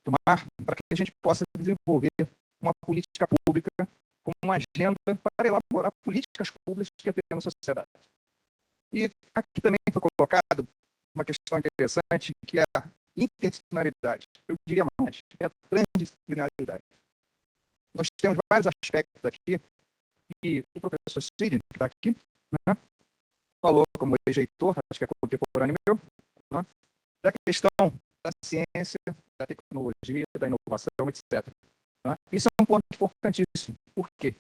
tomar para que a gente possa desenvolver uma política pública com uma agenda para elaborar políticas públicas que atendam a sociedade. E aqui também foi colocado uma questão interessante, que é a interdisciplinaridade. Eu diria mais, é a transdisciplinaridade. Nós temos vários aspectos aqui, e o professor Sidney, que está aqui, né, falou como ex-reitor, acho que é contemporâneo meu, né, da questão da ciência, da tecnologia, da inovação, etc. Né? Isso é um ponto importantíssimo. Por quê?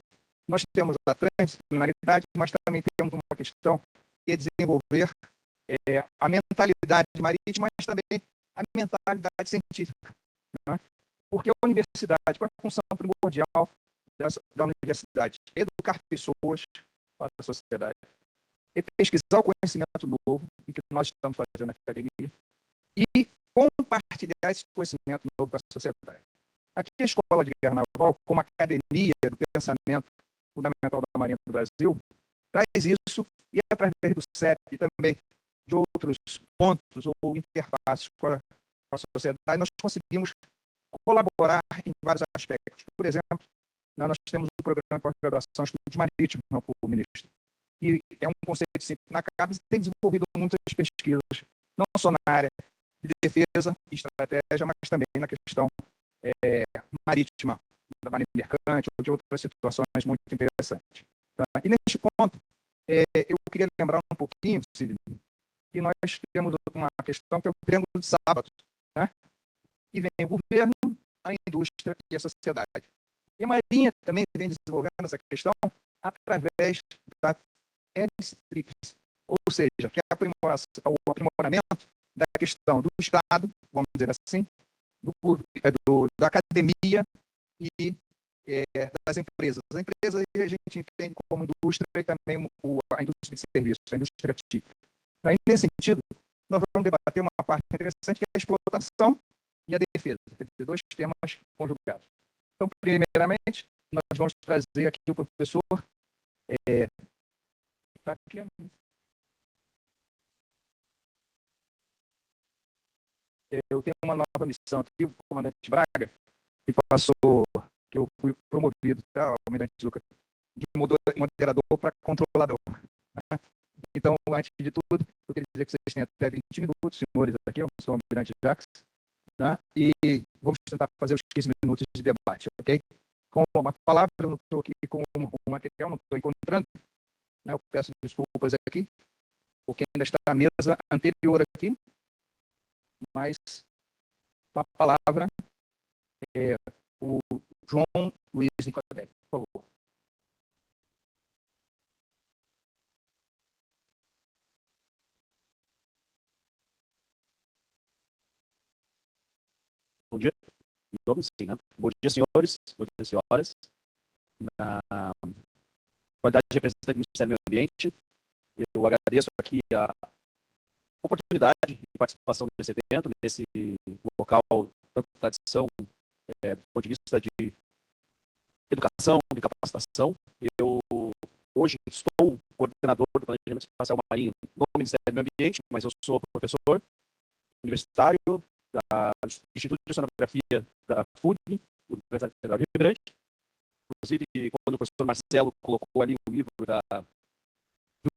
Nós temos a transdisciplinaridade, mas também temos uma questão que é desenvolver a mentalidade marítima, mas também a mentalidade científica. Né? Porque a universidade, qual é a função primordial da universidade? Educar pessoas para a sociedade. É pesquisar o conhecimento novo, em que nós estamos fazendo na academia, e compartilhar esse conhecimento novo com a sociedade. Aqui a Escola de Guerra Naval, como academia do pensamento fundamental da Marinha do Brasil, traz isso, e através do CEP e também de outros pontos ou interfaces com a sociedade, nós conseguimos colaborar em vários aspectos. Por exemplo, nós temos um programa de pós-graduação em estudos marítimos no ministro, e é um conceito simples na CAPES, e tem desenvolvido muitas pesquisas, não só na área de defesa e estratégia, mas também na questão marítima, da marinha mercante ou de outras situações muito interessantes. Tá? E neste ponto, eu queria lembrar um pouquinho, Sidney, que nós temos uma questão que é o triângulo de sábado, né? E vem o governo, a indústria e a sociedade. E a Marinha também vem desenvolvendo essa questão através da ELSTRIPS, ou seja, que é o aprimoramento da questão do Estado, vamos dizer assim, da academia e das empresas. As empresas a gente entende como indústria e também a indústria de serviços, a indústria típica. Aí, nesse sentido, nós vamos debater uma parte interessante, que é a explotação e a defesa, dois temas conjugados. Então, primeiramente, nós vamos trazer aqui o professor. Eu tenho uma nova missão aqui, o comandante Braga, que passou, que eu fui promovido, tá, o almirante Lucas, de moderador para controlador. Né? Então, antes de tudo, eu queria dizer que vocês têm até 20 minutos, senhores, aqui, eu sou o almirante Jacques, né? E vamos tentar fazer os 15 minutos de debate, ok? Com uma palavra, eu não estou aqui com o material, não estou encontrando, né? Eu peço desculpas aqui, porque ainda está na mesa anterior aqui, mas a palavra é o João Luiz Nicodelli, por favor. Bom dia, sim, né? Bom dia, senhores, bom dia, senhoras. Na qualidade de representante do Ministério do Meio Ambiente, eu agradeço aqui a oportunidade de participação nesse evento, nesse local de tradição, do ponto de vista de educação, de capacitação. Eu hoje estou coordenador do Planejamento Espacial Marinho no Ministério do Meio Ambiente, mas eu sou professor universitário do Instituto de Oceanografia da FURB, Universidade Federal do Rio Grande. Inclusive, quando o professor Marcelo colocou ali o livro de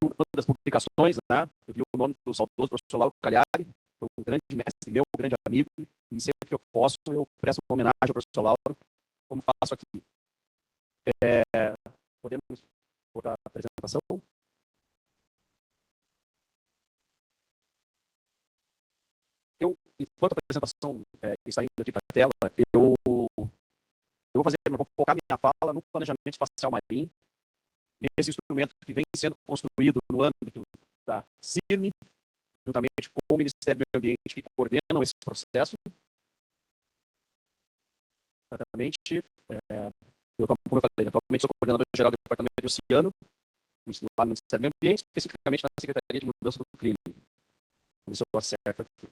uma das publicações, né, eu vi o nome do saudoso professor Lauro Cagliari, um grande mestre meu, um grande amigo, e sempre que eu posso, eu presto uma homenagem ao professor Lauro, como faço aqui. Podemos botar a apresentação? Enquanto a apresentação está indo aqui para a tela, eu vou focar minha fala no planejamento espacial marinho, nesse instrumento que vem sendo construído no âmbito da CIRM, juntamente com o Ministério do Meio Ambiente, que coordenam esse processo. Exatamente, como eu falei, atualmente sou coordenador geral do Departamento de Oceano, lá no Ministério do Meio Ambiente, especificamente na Secretaria de Mudança do Clima. Vamos ver se eu acerto aqui.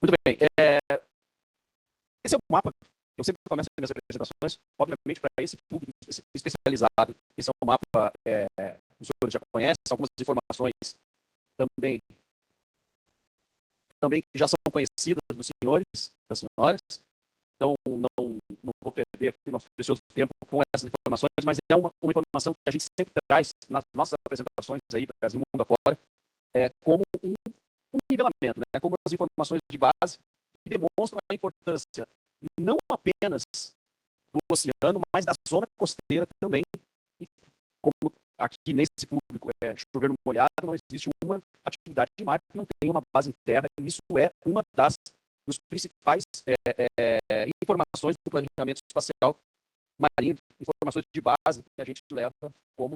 Muito bem. Esse é o mapa. Eu sempre começo as minhas apresentações, obviamente, para esse público especializado. Esse é um mapa, os senhores já conhecem, algumas informações também também que já são conhecidas dos senhores, das senhoras. Então, não vou perder aqui nosso precioso tempo com essas informações, mas é uma informação que a gente sempre traz nas nossas apresentações aí, Brasil mundo afora, como um nivelamento, né? Como as informações de base que demonstram a importância não apenas do oceano, mas da zona costeira também. E como aqui nesse público chover no molhado, não existe uma atividade de mar que não tenha uma base em terra, e isso é uma dos principais informações do planejamento espacial marinho, informações de base que a gente leva como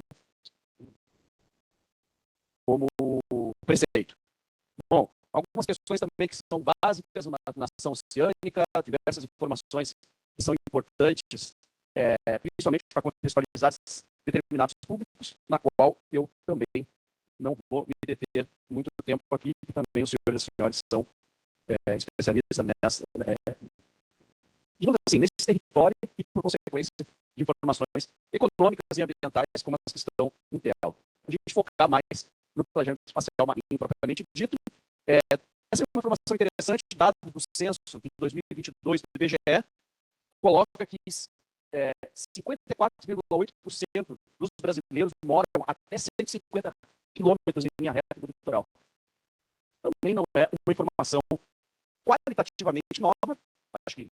preceito. Bom, algumas questões também que são básicas na nação oceânica, diversas informações que são importantes, principalmente para contextualizar determinados públicos, na qual eu também não vou me deter muito tempo aqui, porque também os senhores e senhores são especialistas nessa, digamos assim, nesse território e, por consequência, de informações econômicas e ambientais como as que estão em tela. A gente focar mais no planejamento espacial marinho propriamente dito. Essa é uma informação interessante, dado do censo de 2022 do IBGE, coloca que 54,8% dos brasileiros moram até 150 quilômetros em linha reta do litoral. Também não é uma informação qualitativamente nova, acho que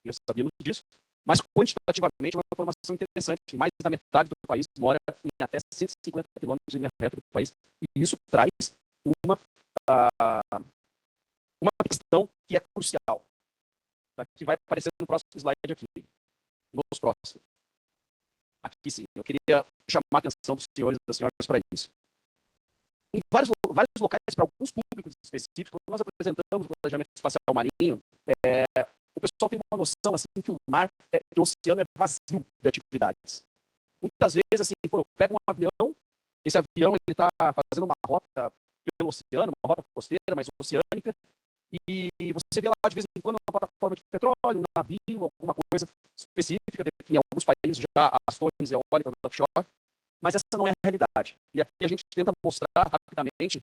já sabíamos disso, mas quantitativamente é uma informação interessante. Mais da metade do país mora em até 150 quilômetros em linha reta do país, e isso traz uma questão que é crucial, que vai aparecer no próximo slide aqui, nos próximos. Aqui sim, eu queria chamar a atenção dos senhores e das senhoras para isso. Em vários locais, para alguns públicos específicos, quando nós apresentamos o planejamento espacial marinho, o pessoal tem uma noção assim, que o mar, que o oceano é vazio de atividades. Muitas vezes, assim, eu pego um avião, esse avião está fazendo uma rota pelo oceano, uma rota costeira, mas oceânica, e você vê lá, de vez em quando, uma plataforma de petróleo, um navio, alguma coisa específica. Em alguns países já as torres eólicas offshore, mas essa não é a realidade. E aqui a gente tenta mostrar rapidamente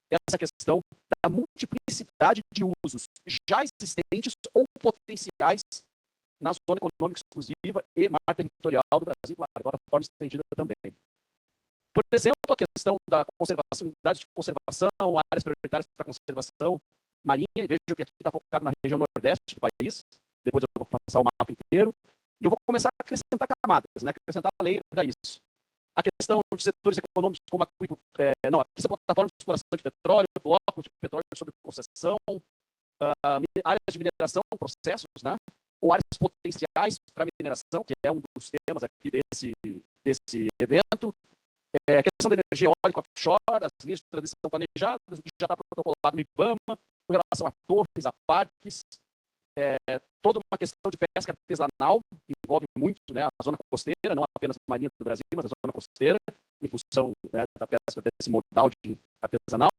essa questão da multiplicidade de usos já existentes ou potenciais na zona econômica exclusiva e mar territorial do Brasil, agora de forma estendida também. Por exemplo, a questão da conservação, unidades de conservação, áreas prioritárias para conservação marinha, vejo que aqui está focado na região nordeste do país, depois eu vou passar o mapa inteiro, e eu vou começar a acrescentar camadas, né, acrescentar a lei para isso. A questão de setores econômicos como aqui são plataformas de exploração de petróleo, blocos de petróleo sob concessão, áreas de mineração, processos, né, ou áreas potenciais para mineração, que é um dos temas aqui desse evento. A questão da energia eólica offshore, as linhas de transição planejadas, o que já está protocolado no IBAMA, com relação a torres, a parques, toda uma questão de pesca artesanal, que envolve muito, né, a zona costeira, não apenas a marinha do Brasil, mas a zona costeira, em função, né, da pesca desse modal de artesanal.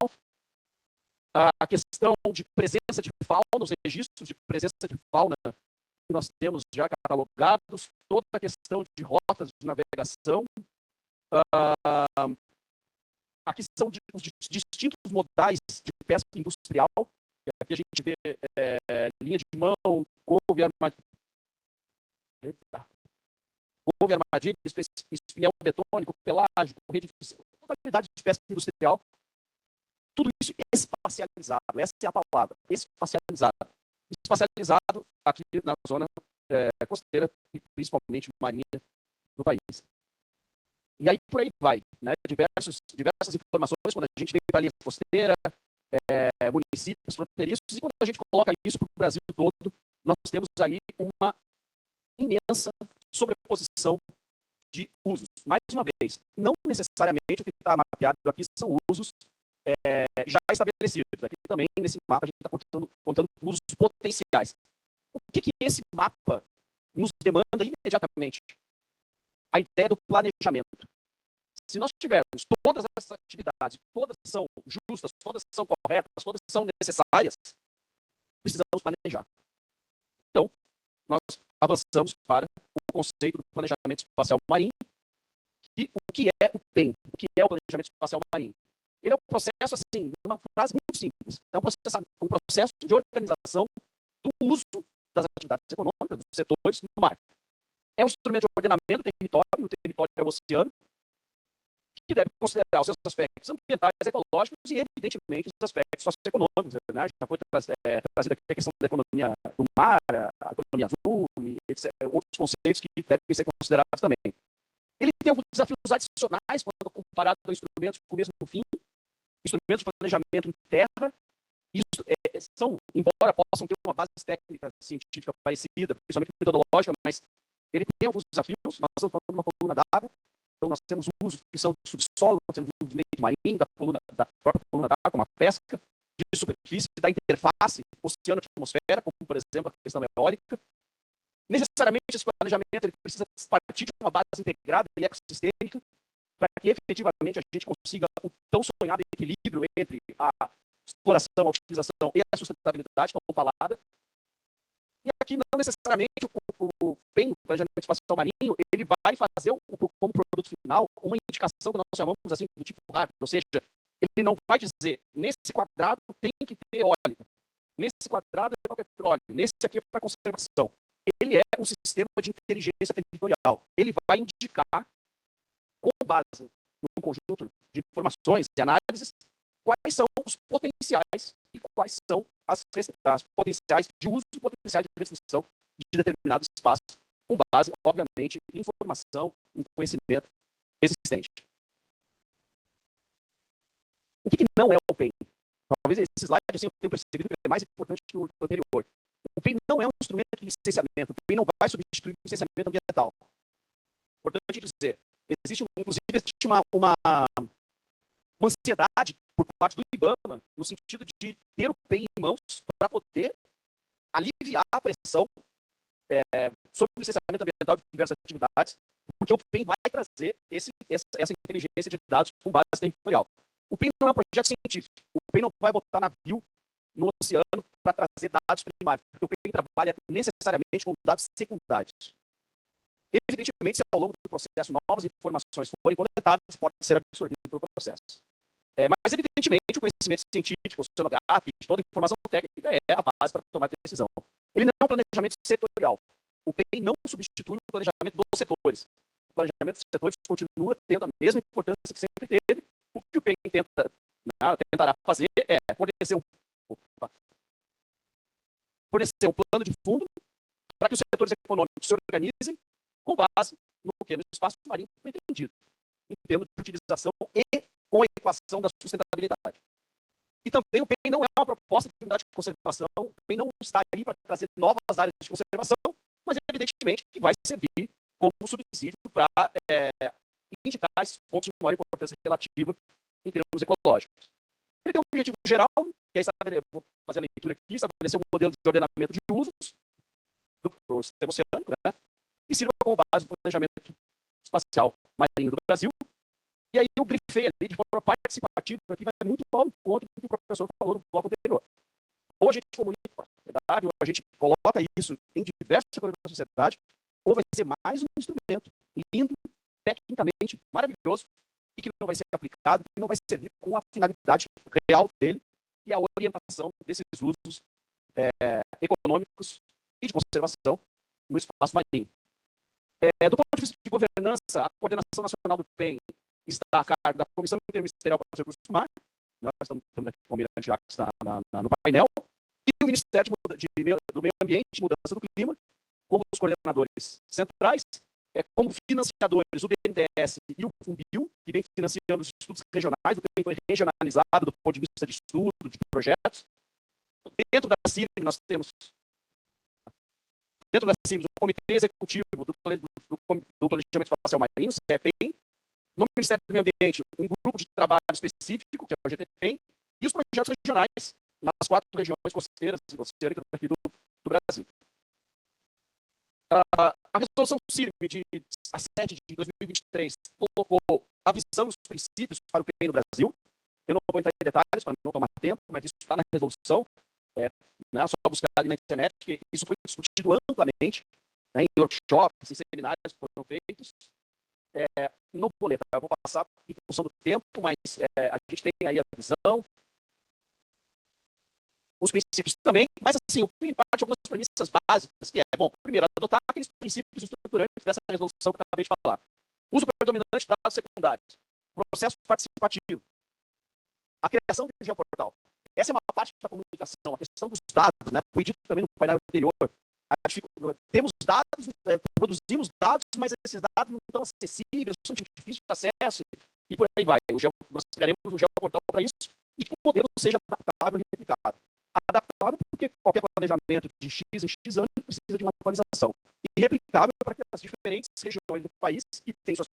A questão de presença de fauna, os registros de presença de fauna que nós temos já catalogados, toda a questão de rotas de navegação, aqui são os distintos modais de pesca industrial. Aqui a gente vê linha de mão, couve, armadilha, espinhel betônico, pelágico, rede de totalidade de pesca industrial. Tudo isso espacializado, essa é a palavra, espacializado. Espacializado aqui na zona costeira e principalmente marinha do país. E aí por aí vai, né? Diversas informações, quando a gente vem para a linha costeira, municípios fronteiriços, e quando a gente coloca isso para o Brasil todo, nós temos aí uma imensa sobreposição de usos. Mais uma vez, não necessariamente o que está mapeado aqui são usos já estabelecidos. Aqui também, nesse mapa, a gente está contando usos potenciais. O que esse mapa nos demanda imediatamente? A ideia do planejamento. Se nós tivermos todas essas atividades, todas são justas, todas são corretas, todas são necessárias, precisamos planejar. Então, nós avançamos para o conceito do planejamento espacial marinho, e o que é o PEM, o que é o planejamento espacial marinho. Ele é um processo, assim, uma frase muito simples. É um processo de organização do uso das atividades econômicas, dos setores no mar. É um instrumento de ordenamento do território, o território é o oceano, que deve considerar os seus aspectos ambientais, ecológicos e, evidentemente, os aspectos socioeconômicos. Né? Já foi trazida aqui a questão da economia do mar, a economia azul, e etc., outros conceitos que devem ser considerados também. Ele tem alguns desafios adicionais quando comparado a instrumentos com o mesmo fim, instrumentos de planejamento em terra. Isso são, embora possam ter uma base técnica científica parecida, principalmente metodológica, mas ele tem alguns desafios. Nós estamos falando de uma coluna d'água, então nós temos usos que são do subsolo, nós temos usos de meio marinho, da própria coluna d'água, como a pesca, de superfície, da interface oceano-atmosfera, como, por exemplo, a questão eólica. Necessariamente, esse planejamento ele precisa partir de uma base integrada e ecossistêmica para que, efetivamente, a gente consiga o tão sonhado equilíbrio entre a exploração, a utilização e a sustentabilidade, como falada. E aqui, não necessariamente, o PEN, o Planejamento Espacial Marinho, ele vai fazer como produto final uma indicação que nós chamamos assim, do tipo hard, ou seja, ele não vai dizer, nesse quadrado tem que ter eólica, nesse quadrado é para petróleo, nesse aqui é para conservação. Ele é um sistema de inteligência territorial. Ele vai indicar, com base num conjunto de informações e análises, quais são os potenciais e quais são as potenciais de uso e potenciais de restrição de determinado espaço, com base, obviamente, em informação, em conhecimento existente. O que não é o PEN? Talvez esse slide assim, eu tenha percebido que é mais importante que o anterior. O PEN não é um instrumento de licenciamento. O PEN não vai substituir o licenciamento ambiental. Importante dizer, existe uma ansiedade por parte do IBAMA no sentido de ter o PEN em mãos para poder aliviar a pressão sobre o licenciamento ambiental de diversas atividades, porque o PEN vai trazer essa inteligência de dados com base territorial. O PEN não é um projeto científico. O PEN não vai botar navio no oceano para trazer dados primários, porque o PEN trabalha necessariamente com dados secundários. Evidentemente, se ao longo do processo novas informações forem coletadas, pode ser absorvido pelo processo. Mas, evidentemente, o conhecimento científico, oceanográfico, toda a informação técnica é a base para tomar decisão. Ele não é um planejamento setorial. O PEN não substitui o planejamento dos setores. O planejamento dos setores continua tendo a mesma importância que sempre teve. O que o PEN tentará fazer é fornecer um plano de fundo para que os setores econômicos se organizem com base no espaço marinho entendido, em termos de utilização e com a equação da sustentabilidade. E também o PEN não é uma proposta de unidade de conservação, o PEN não está aí para trazer novas áreas de conservação, mas evidentemente que vai servir como subsídio para indicar esses pontos de maior importância relativa em termos ecológicos. Ele tem um objetivo geral, que é vou fazer a leitura aqui, estabelecer um modelo de ordenamento de usos do sistema oceânico, né? E sirva como base do planejamento espacial marinho do Brasil. E aí eu grifei ali de forma participativa, que vai muito ao encontro do que o professor falou no bloco anterior. Ou a gente comunica com a sociedade, ou a gente coloca isso em diversos setores da sociedade, ou vai ser mais um instrumento lindo, tecnicamente maravilhoso, e que não vai ser aplicado, que não vai servir com a finalidade real dele, que é a orientação desses usos econômicos e de conservação no espaço marinho. Do ponto de vista de governança, a coordenação nacional do PEN está a cargo da Comissão Interministerial para os Recursos do Mar, nós estamos aqui com o Almirante Jacques no painel, e o Ministério do Meio Ambiente e Mudança do Clima, como os coordenadores centrais, como financiadores o BNDES e o FUNBIO, que vem financiando os estudos regionais, o PEN foi regionalizado do ponto de vista de estudo, de projetos. Dentro da CIRM, nós temos o Comitê Executivo do Planejamento Espacial Marinho, CEPEM, no Ministério do Meio Ambiente, um grupo de trabalho específico, que é o GTPEM, e os projetos regionais nas 4 regiões costeiras e oceânicas aqui do Brasil. A resolução CIRM de 7 de 2023 colocou a visão e os princípios para o PEN no Brasil. Eu não vou entrar em detalhes para não tomar tempo, mas isso está na resolução. É só buscar ali na internet, que isso foi discutido amplamente, né, em workshops, em seminários que foram feitos. No boleto, eu vou passar evolução do tempo, mas a gente tem aí a visão, os princípios também, mas assim, em parte algumas premissas básicas, que bom, primeiro, adotar aqueles princípios estruturantes dessa resolução que eu acabei de falar. Uso predominante de dados secundários, processo participativo, a criação de geoportal. Essa é uma parte da comunicação, a questão dos dados, né? Foi dito também no painel anterior. Temos dados, produzimos dados, mas esses dados não estão acessíveis, são difíceis de acesso, e por aí vai. Nós criaremos um geoportal para isso, e que o modelo seja adaptável e replicado. Adaptável porque qualquer planejamento de X em X anos precisa de uma atualização. E replicável para que as diferentes regiões do país, que têm suas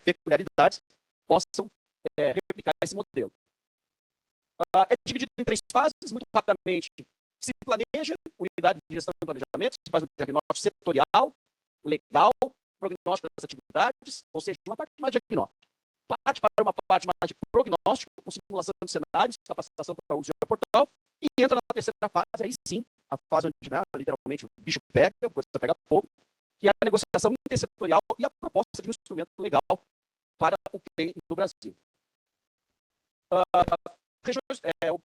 peculiaridades, possam replicar esse modelo. É dividido em 3 fases, muito rapidamente. Se planeja, unidade de gestão e planejamento, se faz o diagnóstico setorial, legal, prognóstico das atividades, ou seja, uma parte mais de diagnóstico. Parte para uma parte mais de prognóstico, com simulação de cenários, capacitação para o uso do portal, e entra na terceira fase, aí sim, a fase onde, né, literalmente, o bicho pega, a coisa pega fogo, que é a negociação intersetorial e a proposta de um instrumento legal para o bem do Brasil.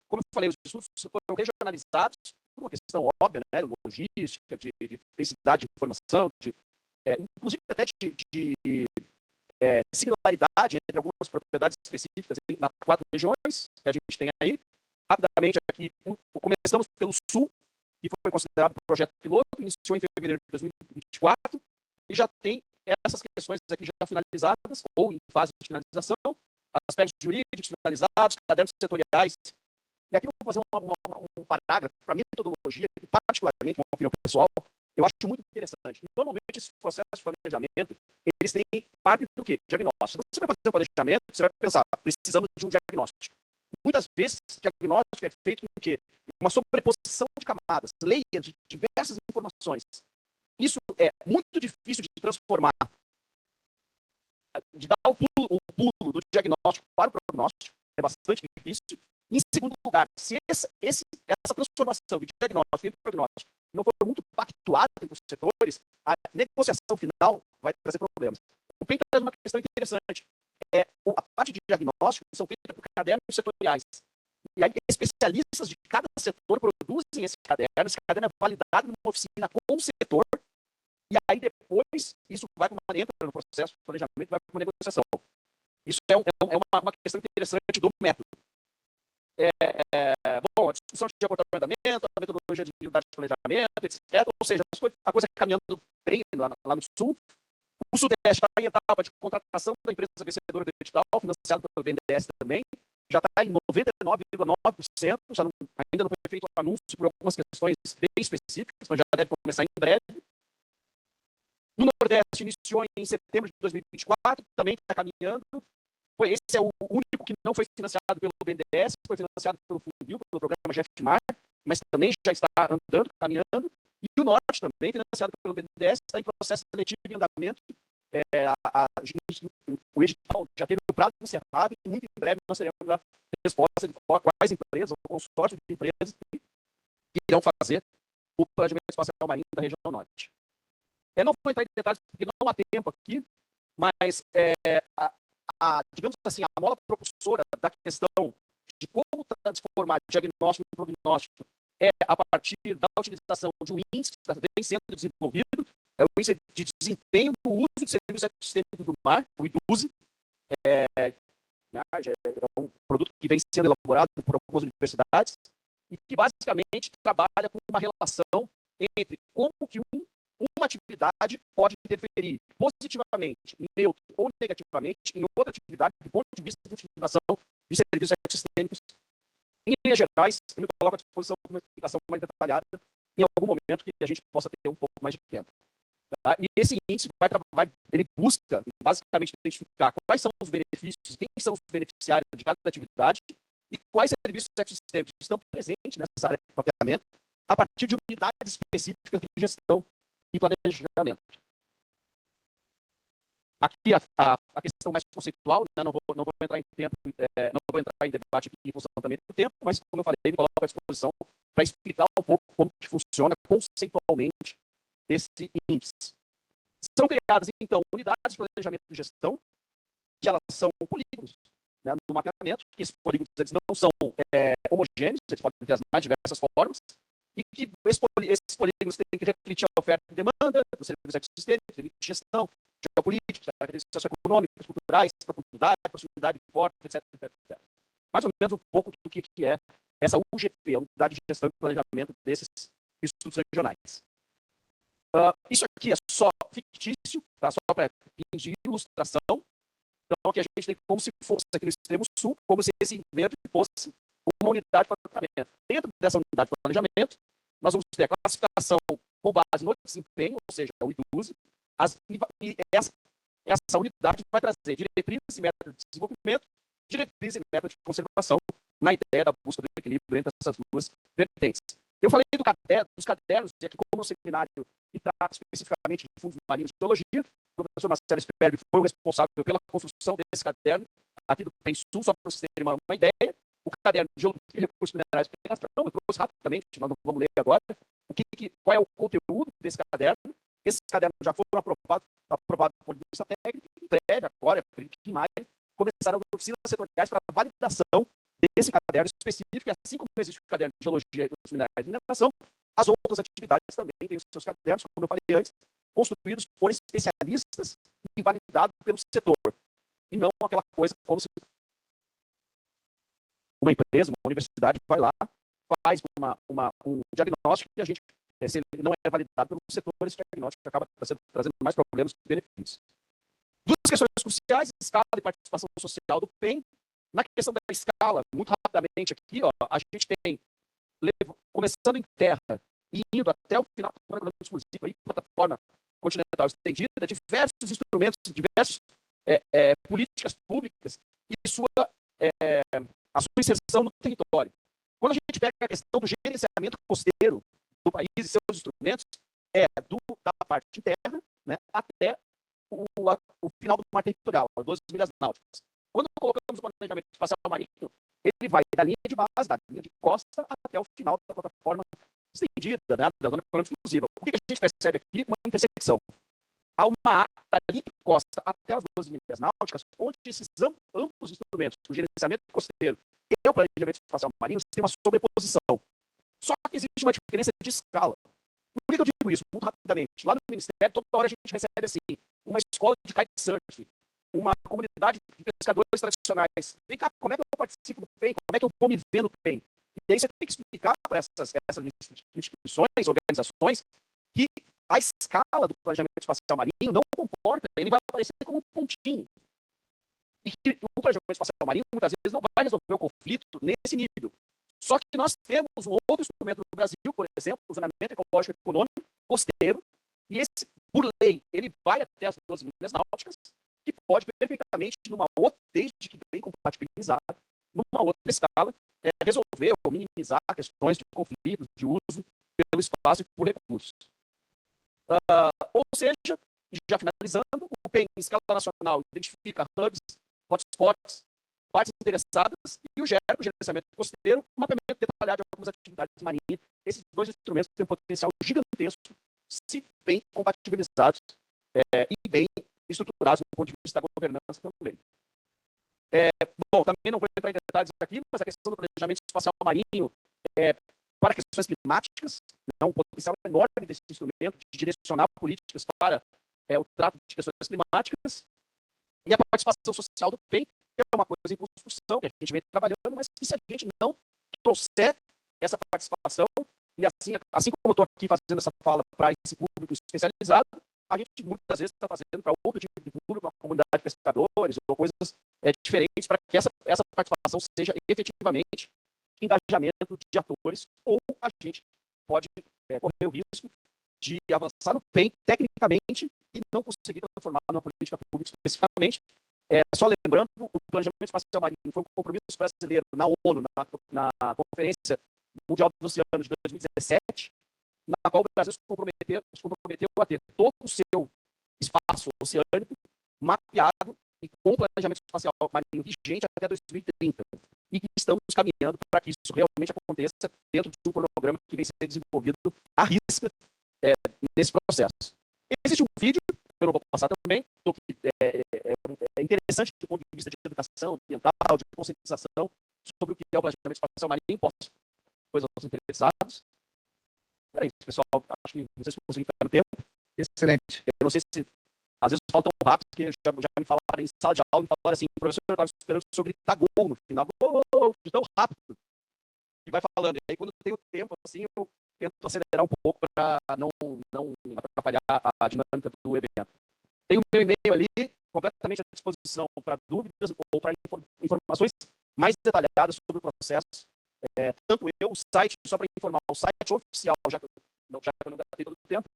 Como eu falei, os estudos foram regionalizados por uma questão óbvia, né, logística, de densidade de informação, inclusive até de similaridade entre algumas propriedades específicas nas 4 regiões que a gente tem aí. Rapidamente aqui, começamos pelo Sul, que foi considerado um projeto piloto, iniciou em fevereiro de 2024, e já tem essas questões aqui já finalizadas, ou em fase de finalização, aspectos jurídicos finalizados, cadernos setoriais. E aqui eu vou fazer um parágrafo para metodologia, que particularmente, uma opinião pessoal, eu acho muito interessante. Normalmente, esses processos de planejamento, eles têm parte do quê? Diagnóstico. Você vai fazer um planejamento, você vai pensar, precisamos de um diagnóstico. Muitas vezes, o diagnóstico é feito com o quê? Uma sobreposição de camadas, layers de diversas informações. Isso é muito difícil de transformar, de dar o pulo do diagnóstico para o prognóstico, é bastante difícil. Em segundo lugar, se essa transformação de diagnóstico e prognóstico não for muito pactuada entre os setores, a negociação final vai trazer problemas. O PEN traz uma questão interessante. A parte de diagnóstico são feitas por cadernos setoriais. E aí, especialistas de cada setor produzem esse caderno é validado numa oficina com o setor, e aí depois isso vai entra no processo de planejamento, vai para uma negociação. Isso é uma questão interessante do método. Bom, a discussão de comportamento, a metodologia de unidade de planejamento, etc. Ou seja, a coisa caminhando bem lá no Sul. O Sudeste está em etapa de contratação da empresa vencedora do edital, financiado pelo BNDES também. Já está em 99,9%, ainda não foi feito o anúncio por algumas questões bem específicas, mas já deve começar em breve. O Nordeste iniciou em setembro de 2024, também está caminhando. Esse é o único que não foi financiado pelo BNDES, foi financiado pelo Funil, pelo programa GFMAR, mas também já está andando, caminhando. E o Norte também, financiado pelo BNDES, está em processo seletivo em andamento. O edital já teve o prazo encerrado e muito em breve nós teremos a resposta de quais empresas, ou consórcio de empresas que irão fazer o planejamento espacial marinho da região Norte. Não vou entrar em detalhes porque não há tempo aqui, mas digamos assim, a mola propulsora da questão de como transformar diagnóstico em prognóstico a partir da utilização de um índice que vem sendo desenvolvido, é o índice de desempenho do uso de serviços ecossistêmicos do mar, o IDUSE. É um produto que vem sendo elaborado por algumas universidades e que basicamente trabalha com uma relação entre como que uma atividade pode interferir positivamente, neutro ou negativamente em outra atividade do ponto de vista de utilização de serviços ecossistêmicos. Em linhas gerais, eu me coloco à disposição de uma explicação mais detalhada em algum momento que a gente possa ter um pouco mais de tempo. Tá? E esse índice ele busca basicamente identificar quais são os benefícios, quem são os beneficiários de cada atividade e quais serviços ecossistêmicos estão presentes nessa área de mapeamento a partir de unidades específicas de gestão e planejamento. Aqui a questão mais conceitual, né, não vou entrar em tempo, não vou entrar em debate aqui em função também do tempo, mas como eu falei, me coloco à disposição para explicar um pouco como que funciona conceitualmente esse índice. São criadas, então, unidades de planejamento e gestão, que elas são polígonos né, no mapeamento, que esses polígonos eles não são homogêneos, eles podem ter as mais diversas formas, e que esses polígonos têm que refletir a oferta e demanda dos serviços ecossistêmicos, de gestão, geopolítica, características socioeconômicas, culturais, profundidade, proximidade, porte, etc, etc, etc. Mais ou menos um pouco do que é essa UGP, a Unidade de Gestão e Planejamento desses institutos regionais. Isso aqui é só fictício, tá? Só para fins de ilustração. Então, aqui a gente tem como se fosse aqui no extremo sul, como se esse invento fosse uma unidade de planejamento. Dentro dessa unidade de planejamento, nós vamos ter a classificação com base no desempenho, ou seja, o IDUSE, e essa unidade vai trazer diretrizes e métodos de desenvolvimento, diretrizes e métodos de conservação, na ideia da busca do equilíbrio entre essas duas vertentes. Eu falei dos cadernos, e aqui como o seminário que trata especificamente de fundos marinhos de geologia, o professor Marcelo Sperber foi o responsável pela construção desse caderno aqui do PENSUL, só para vocês terem uma ideia. O caderno de geologia e recursos minerais eu trouxe rapidamente, nós não vamos ler agora, qual é o conteúdo desse caderno. Esses cadernos já foram aprovados por vista técnica, em breve, agora, em maio, começaram as oficinas setoriais para validação desse caderno específico, e assim como existe o caderno de geologia e recursos minerais e mineração, as outras atividades também têm os seus cadernos, como eu falei antes, construídos por especialistas e validados pelo setor. E não aquela coisa como se uma empresa, uma universidade vai lá, faz um diagnóstico e a gente, se ele não é validado pelo setor, esse diagnóstico acaba trazendo mais problemas do que benefícios. Duas questões cruciais, escala e participação social do PEN. Na questão da escala, muito rapidamente aqui, a gente tem, começando em terra e indo até o final do programa exclusivo, aí, plataforma continental estendida, diversos instrumentos, diversas políticas públicas e a sua inserção no território. Quando a gente pega a questão do gerenciamento costeiro do país e seus instrumentos, da parte de terra, né, até o final do mar territorial, as 12 milhas náuticas. Quando colocamos o planejamento espacial marinho, ele vai da linha de base, da linha de costa, até o final da plataforma estendida, né, da zona econômica exclusiva. O que a gente percebe aqui? Uma intersecção. Há uma da linha de costa até as 12 milhas náuticas, onde esses amplos instrumentos, o gerenciamento costeiro e o planejamento espacial marinho, têm uma sobreposição. Só que existe uma diferença de escala. Por que eu digo isso? Muito rapidamente. Lá no Ministério, toda hora a gente recebe assim, uma escola de kitesurf, uma comunidade de pescadores tradicionais. Vem cá, como é que eu participo do PEN? Como é que eu vou me ver no PEN? E aí você tem que explicar para essas instituições, organizações, que a escala do planejamento espacial marinho não comporta, ele vai aparecer como um pontinho. E que o planejamento espacial marinho, muitas vezes, não vai resolver o conflito nesse nível. Só que nós temos um outro instrumento no Brasil, por exemplo, o zoneamento ecológico e econômico costeiro, e esse, por lei, ele vai até as 12 milhas náuticas, que pode perfeitamente, numa outra, desde que bem compatibilizado, numa outra escala, resolver ou minimizar questões de conflitos, de uso pelo espaço e por recursos. Ou seja, já finalizando, o PEN em escala nacional identifica hubs, hotspots, partes interessadas, e o GER, o gerenciamento costeiro, o mapeamento detalhado de algumas atividades marinhas. Esses dois instrumentos têm um potencial gigantesco, se bem compatibilizados e bem estruturados do ponto de vista da governança também. Bom, também não vou entrar em detalhes aqui, mas a questão do planejamento espacial marinho para questões climáticas, é um potencial enorme desse instrumento de direcionar políticas para o trato de questões climáticas, e a participação social do PEN, que é uma coisa em construção, que a gente vem trabalhando, mas que se a gente não trouxer essa participação, e assim como eu estou aqui fazendo essa fala para esse público especializado, a gente muitas vezes está fazendo para outro tipo de público, uma comunidade de pescadores, ou coisas diferentes, para que essa participação seja efetivamente engajamento de atores, ou a gente pode correr o risco de avançar no PEN tecnicamente e não conseguir transformar numa política pública especificamente. Só lembrando, o planejamento espacial marinho foi um compromisso brasileiro na ONU, na Conferência Mundial dos Oceanos de 2017, na qual o Brasil se comprometeu a ter todo o seu espaço oceânico mapeado e com planejamento espacial marinho vigente até 2030. E que estamos caminhando para que isso realmente aconteça dentro de um cronograma que vem sendo desenvolvido à risca nesse processo. Existe um vídeo, que eu não vou passar também, que é interessante do ponto de vista de educação ambiental, de conscientização sobre o que é o planejamento espacial marinho. Posso, depois aos interessados. É isso, pessoal. Acho que não sei se consegui ficar no tempo. Excelente. Eu não sei se às vezes fala tão rápido que já me falaram em sala de aula e falaram assim, professor, eu estava esperando o senhor gritar gol no final. De tão rápido. E vai falando. E aí, quando eu tenho tempo, assim, eu tento acelerar um pouco para não atrapalhar a dinâmica do evento. Tem o meu e-mail ali, completamente à disposição para dúvidas ou para informações mais detalhadas sobre o processo. Tanto eu, o site, só para informar, o site oficial, já que eu não gastei todo o tempo,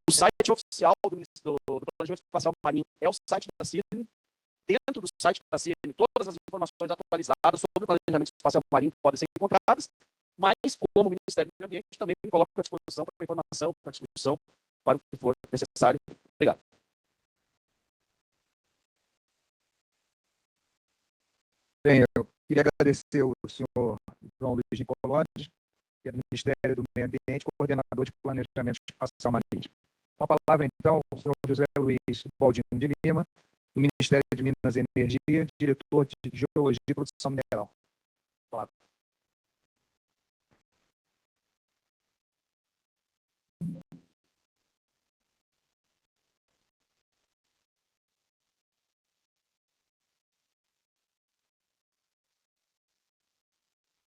o site oficial do Planejamento Espacial Marinho é o site da CIRN. Dentro do site da CIRN, todas as informações atualizadas sobre o planejamento espacial marinho podem ser encontradas, mas como o Ministério do Meio Ambiente também me coloca à disposição para informação, para discussão, para o que for necessário. Obrigado. Bem, eu queria agradecer ao senhor João Luiz Nicolotti, que é do Ministério do Meio Ambiente, coordenador de planejamento espacial marinho. Com a palavra, então, o senhor José Luiz Baldino de Lima, do Ministério de Minas e Energia, diretor de Geologia e Produção Mineral. Palavra.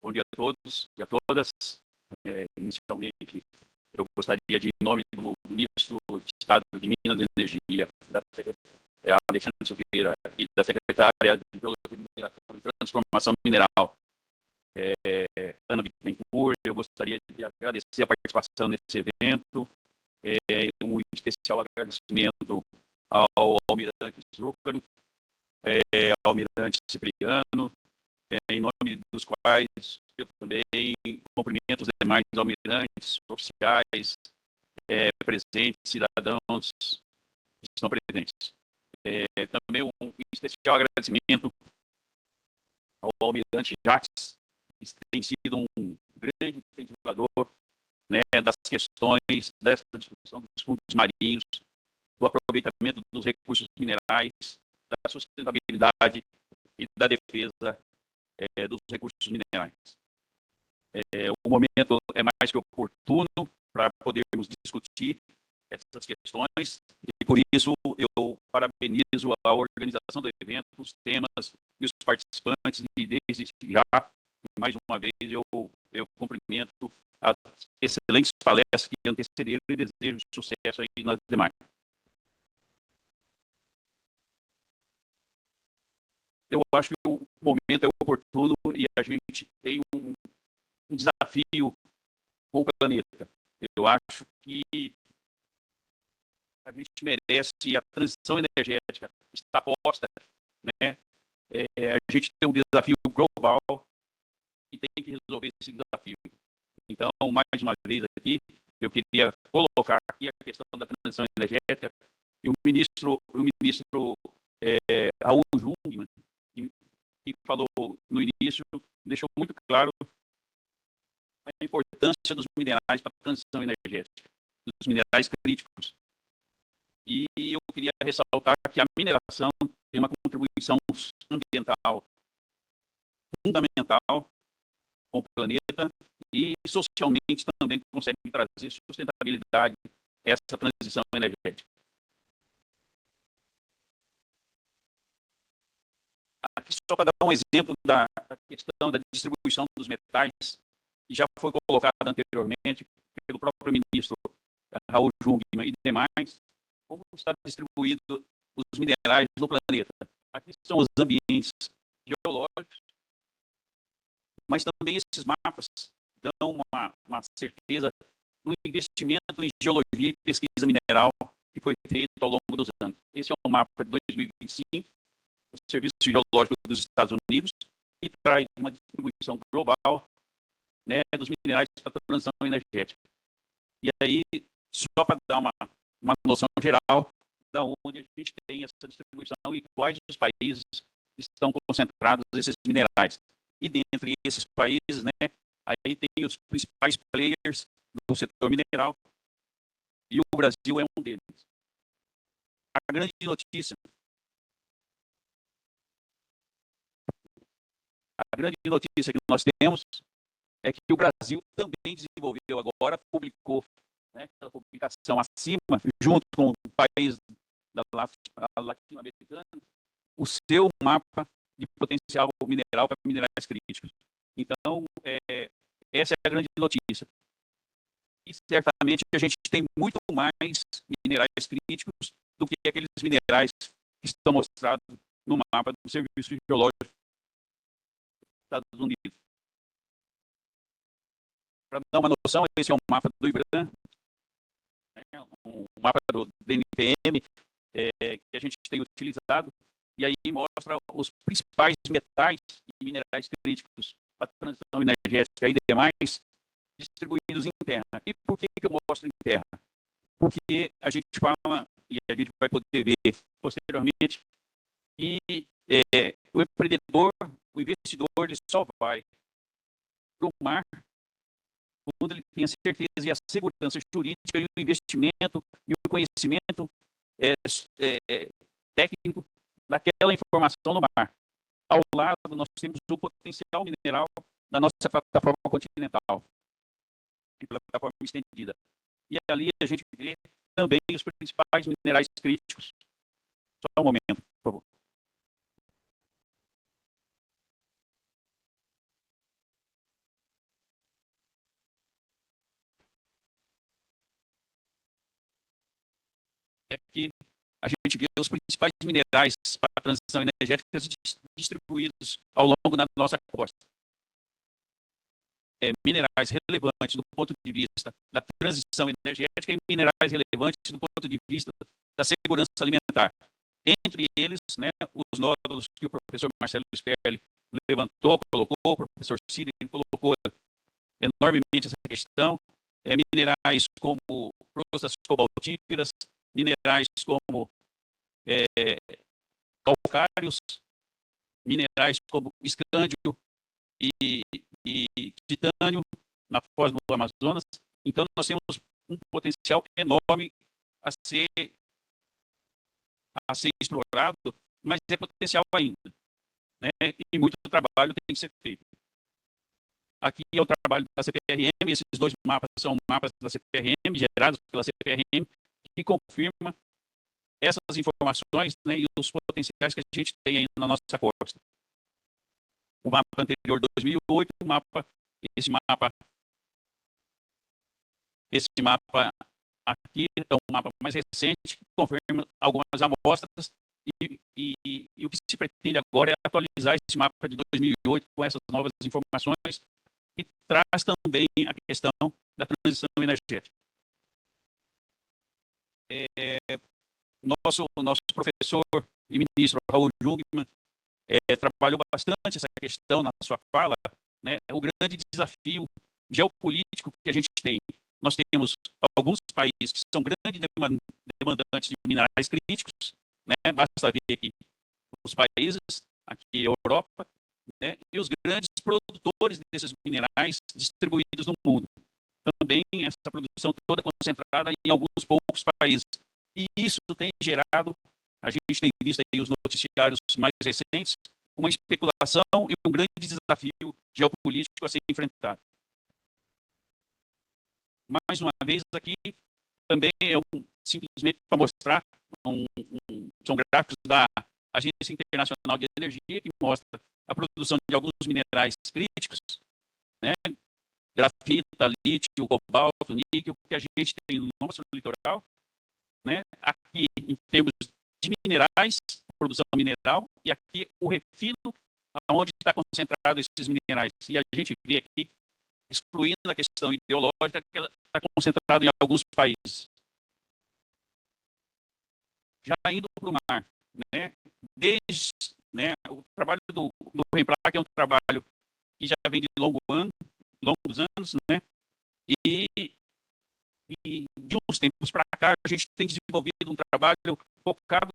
Bom dia a todos e a todas. Inicialmente, eu gostaria de, em nome do Ministro de Estado de Minas e Energia, Alexandre Silveira, e da Secretária de Geologia, Mineração e Transformação Mineral, Ana Bittencourt, eu gostaria de agradecer a participação nesse evento, um especial agradecimento ao Almirante Zúcaro, ao Almirante Cipriano, em nome dos quais eu também cumprimento os demais almirantes, oficiais, presentes, cidadãos que estão presentes. Também um especial agradecimento ao Almirante Jacques, que tem sido um grande incentivador, né, das questões dessa discussão dos fundos marinhos, do aproveitamento dos recursos minerais, da sustentabilidade e da defesa dos recursos minerais. O momento é mais que oportuno para podermos discutir essas questões e, por isso, eu parabenizo a organização do evento, os temas e os participantes, e desde já, mais uma vez, eu cumprimento as excelentes palestras que antecederam e desejo sucesso aí nas demais. Eu acho que o momento é oportuno e a gente tem um desafio com o planeta. Eu acho que a gente merece, a transição energética está posta, né? A gente tem um desafio global e tem que resolver esse desafio. Então, mais uma vez aqui, eu queria colocar aqui a questão da transição energética, e o ministro Raul Jungmann, que falou no início, deixou muito claro a importância dos minerais para a transição energética, dos minerais críticos. E eu queria ressaltar que a mineração tem uma contribuição ambiental fundamental com o planeta e socialmente também consegue trazer sustentabilidade a essa transição energética. Aqui só para dar um exemplo da questão da distribuição dos metais, que já foi colocado anteriormente pelo próprio ministro Raul Jungmann e demais, como está distribuído os minerais no planeta. Aqui são os ambientes geológicos, mas também esses mapas dão uma certeza do investimento em geologia e pesquisa mineral que foi feito ao longo dos anos. Esse é um mapa de 2025, do Serviço Geológico dos Estados Unidos, e traz uma distribuição global, né, dos minerais para a transição energética. E aí, só para dar uma noção geral da onde a gente tem essa distribuição e quais os países estão concentrados esses minerais. E dentre esses países, né, aí tem os principais players do setor mineral, e o Brasil é um deles. A grande notícia a grande notícia que nós temos é que o Brasil também desenvolveu agora, publicou, né, a publicação acima, junto com o país da latino-americana, o seu mapa de potencial mineral para minerais críticos. Então, essa é a grande notícia. E certamente a gente tem muito mais minerais críticos do que aqueles minerais que estão mostrados no mapa do Serviço Geológico dos Estados Unidos. Para dar uma noção, esse é um mapa do IBRAM, né, um mapa do DNPM, que a gente tem utilizado, e aí mostra os principais metais e minerais críticos para a transição energética e demais, distribuídos em terra. E por que eu mostro em terra? Porque a gente fala, e a gente vai poder ver posteriormente, que o empreendedor, o investidor, ele só vai para o mar quando ele tem a certeza e a segurança jurídica e o investimento e o conhecimento técnico daquela informação no mar. Ao lado, nós temos o potencial mineral da nossa plataforma continental, plataforma estendida. E ali a gente vê também os principais minerais críticos. Só um momento, por favor. Aqui a gente vê os principais minerais para a transição energética distribuídos ao longo da nossa costa. Minerais relevantes do ponto de vista da transição energética e minerais relevantes do ponto de vista da segurança alimentar. Entre eles, né, os nódulos que o professor Marcelo Sperli levantou, colocou, o professor Sidney colocou enormemente essa questão, minerais como crostas cobaltíferas, minerais como calcários, minerais como escândio e titânio na foz do Amazonas. Então, nós temos um potencial enorme a ser explorado, mas é potencial ainda, né? E muito trabalho tem que ser feito. Aqui é o trabalho da CPRM, esses dois mapas são mapas da CPRM, gerados pela CPRM, que confirma essas informações, né, e os potenciais que a gente tem aí na nossa costa. O mapa anterior, 2008, esse mapa aqui é um mapa mais recente, que confirma algumas amostras, e o que se pretende agora é atualizar esse mapa de 2008 com essas novas informações, e traz também a questão da transição energética. Nosso professor e ministro Raul Jungmann trabalhou bastante essa questão na sua fala, né? O grande desafio geopolítico que a gente tem. Nós temos alguns países que são grandes demandantes de minerais críticos, né? Basta ver aqui os países, aqui a Europa, né? E os grandes produtores desses minerais distribuídos no mundo. Também essa produção toda concentrada em alguns poucos países. E isso tem gerado, a gente tem visto aí os noticiários mais recentes, uma especulação e um grande desafio geopolítico a ser enfrentado. Mais uma vez aqui, também simplesmente para mostrar, são gráficos da Agência Internacional de Energia, que mostra a produção de alguns minerais críticos, né? Grafita, lítio, cobalto, níquel, que a gente tem no nosso litoral, né? Aqui, em termos de minerais, produção mineral, e aqui o refino, onde está concentrado esses minerais. E a gente vê aqui, excluindo a questão ideológica, que ela está concentrada em alguns países. Já indo para o mar, né? Desde, né, o trabalho do REMPLAC é um trabalho que já vem de longos anos, né? E de uns tempos para cá, a gente tem desenvolvido um trabalho focado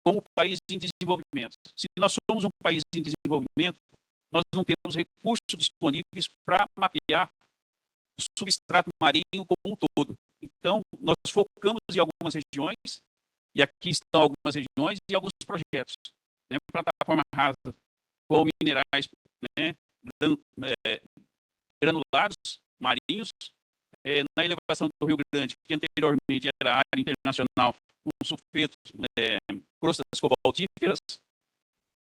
como país em desenvolvimento. Se nós somos um país em desenvolvimento, nós não temos recursos disponíveis para mapear o substrato marinho como um todo. Então, nós focamos em algumas regiões, e aqui estão algumas regiões e alguns projetos, né? Plataforma rasa com minerais, né, granulados marinhos, na elevação do Rio Grande, que anteriormente era área internacional, com sulfetos, crostas cobaltíferas,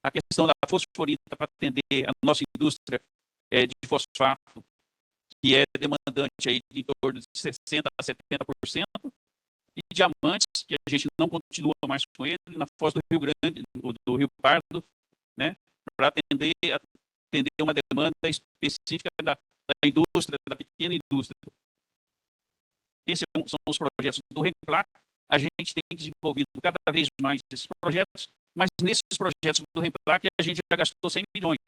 a questão da fosforita para atender a nossa indústria de fosfato, que é demandante aí de em torno de 60% a 70%, e diamantes, que a gente não continua mais com ele, na foz do Rio Grande, do Rio Pardo, né, para atender uma demanda específica da indústria, da pequena indústria. Esses são os projetos do Remplar. A gente tem desenvolvido cada vez mais esses projetos, mas nesses projetos do Remplar que a gente já gastou 100 milhões.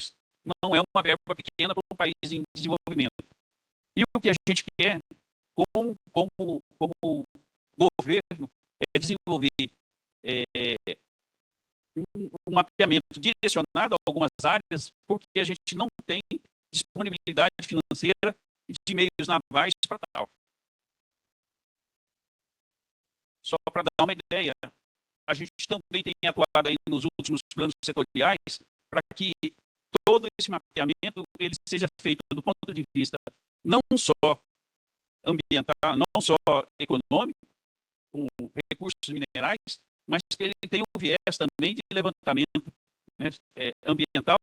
Não é uma verba pequena para um país em desenvolvimento. E o que a gente quer, como governo, é desenvolver um mapeamento direcionado a algumas áreas, porque a gente não tem disponibilidade financeira de meios navais para tal. Só para dar uma ideia, a gente também tem atuado aí nos últimos planos setoriais para que todo esse mapeamento ele seja feito do ponto de vista não só ambiental, não só econômico, com recursos minerais, mas que ele tenha um viés também de levantamento, né, ambiental,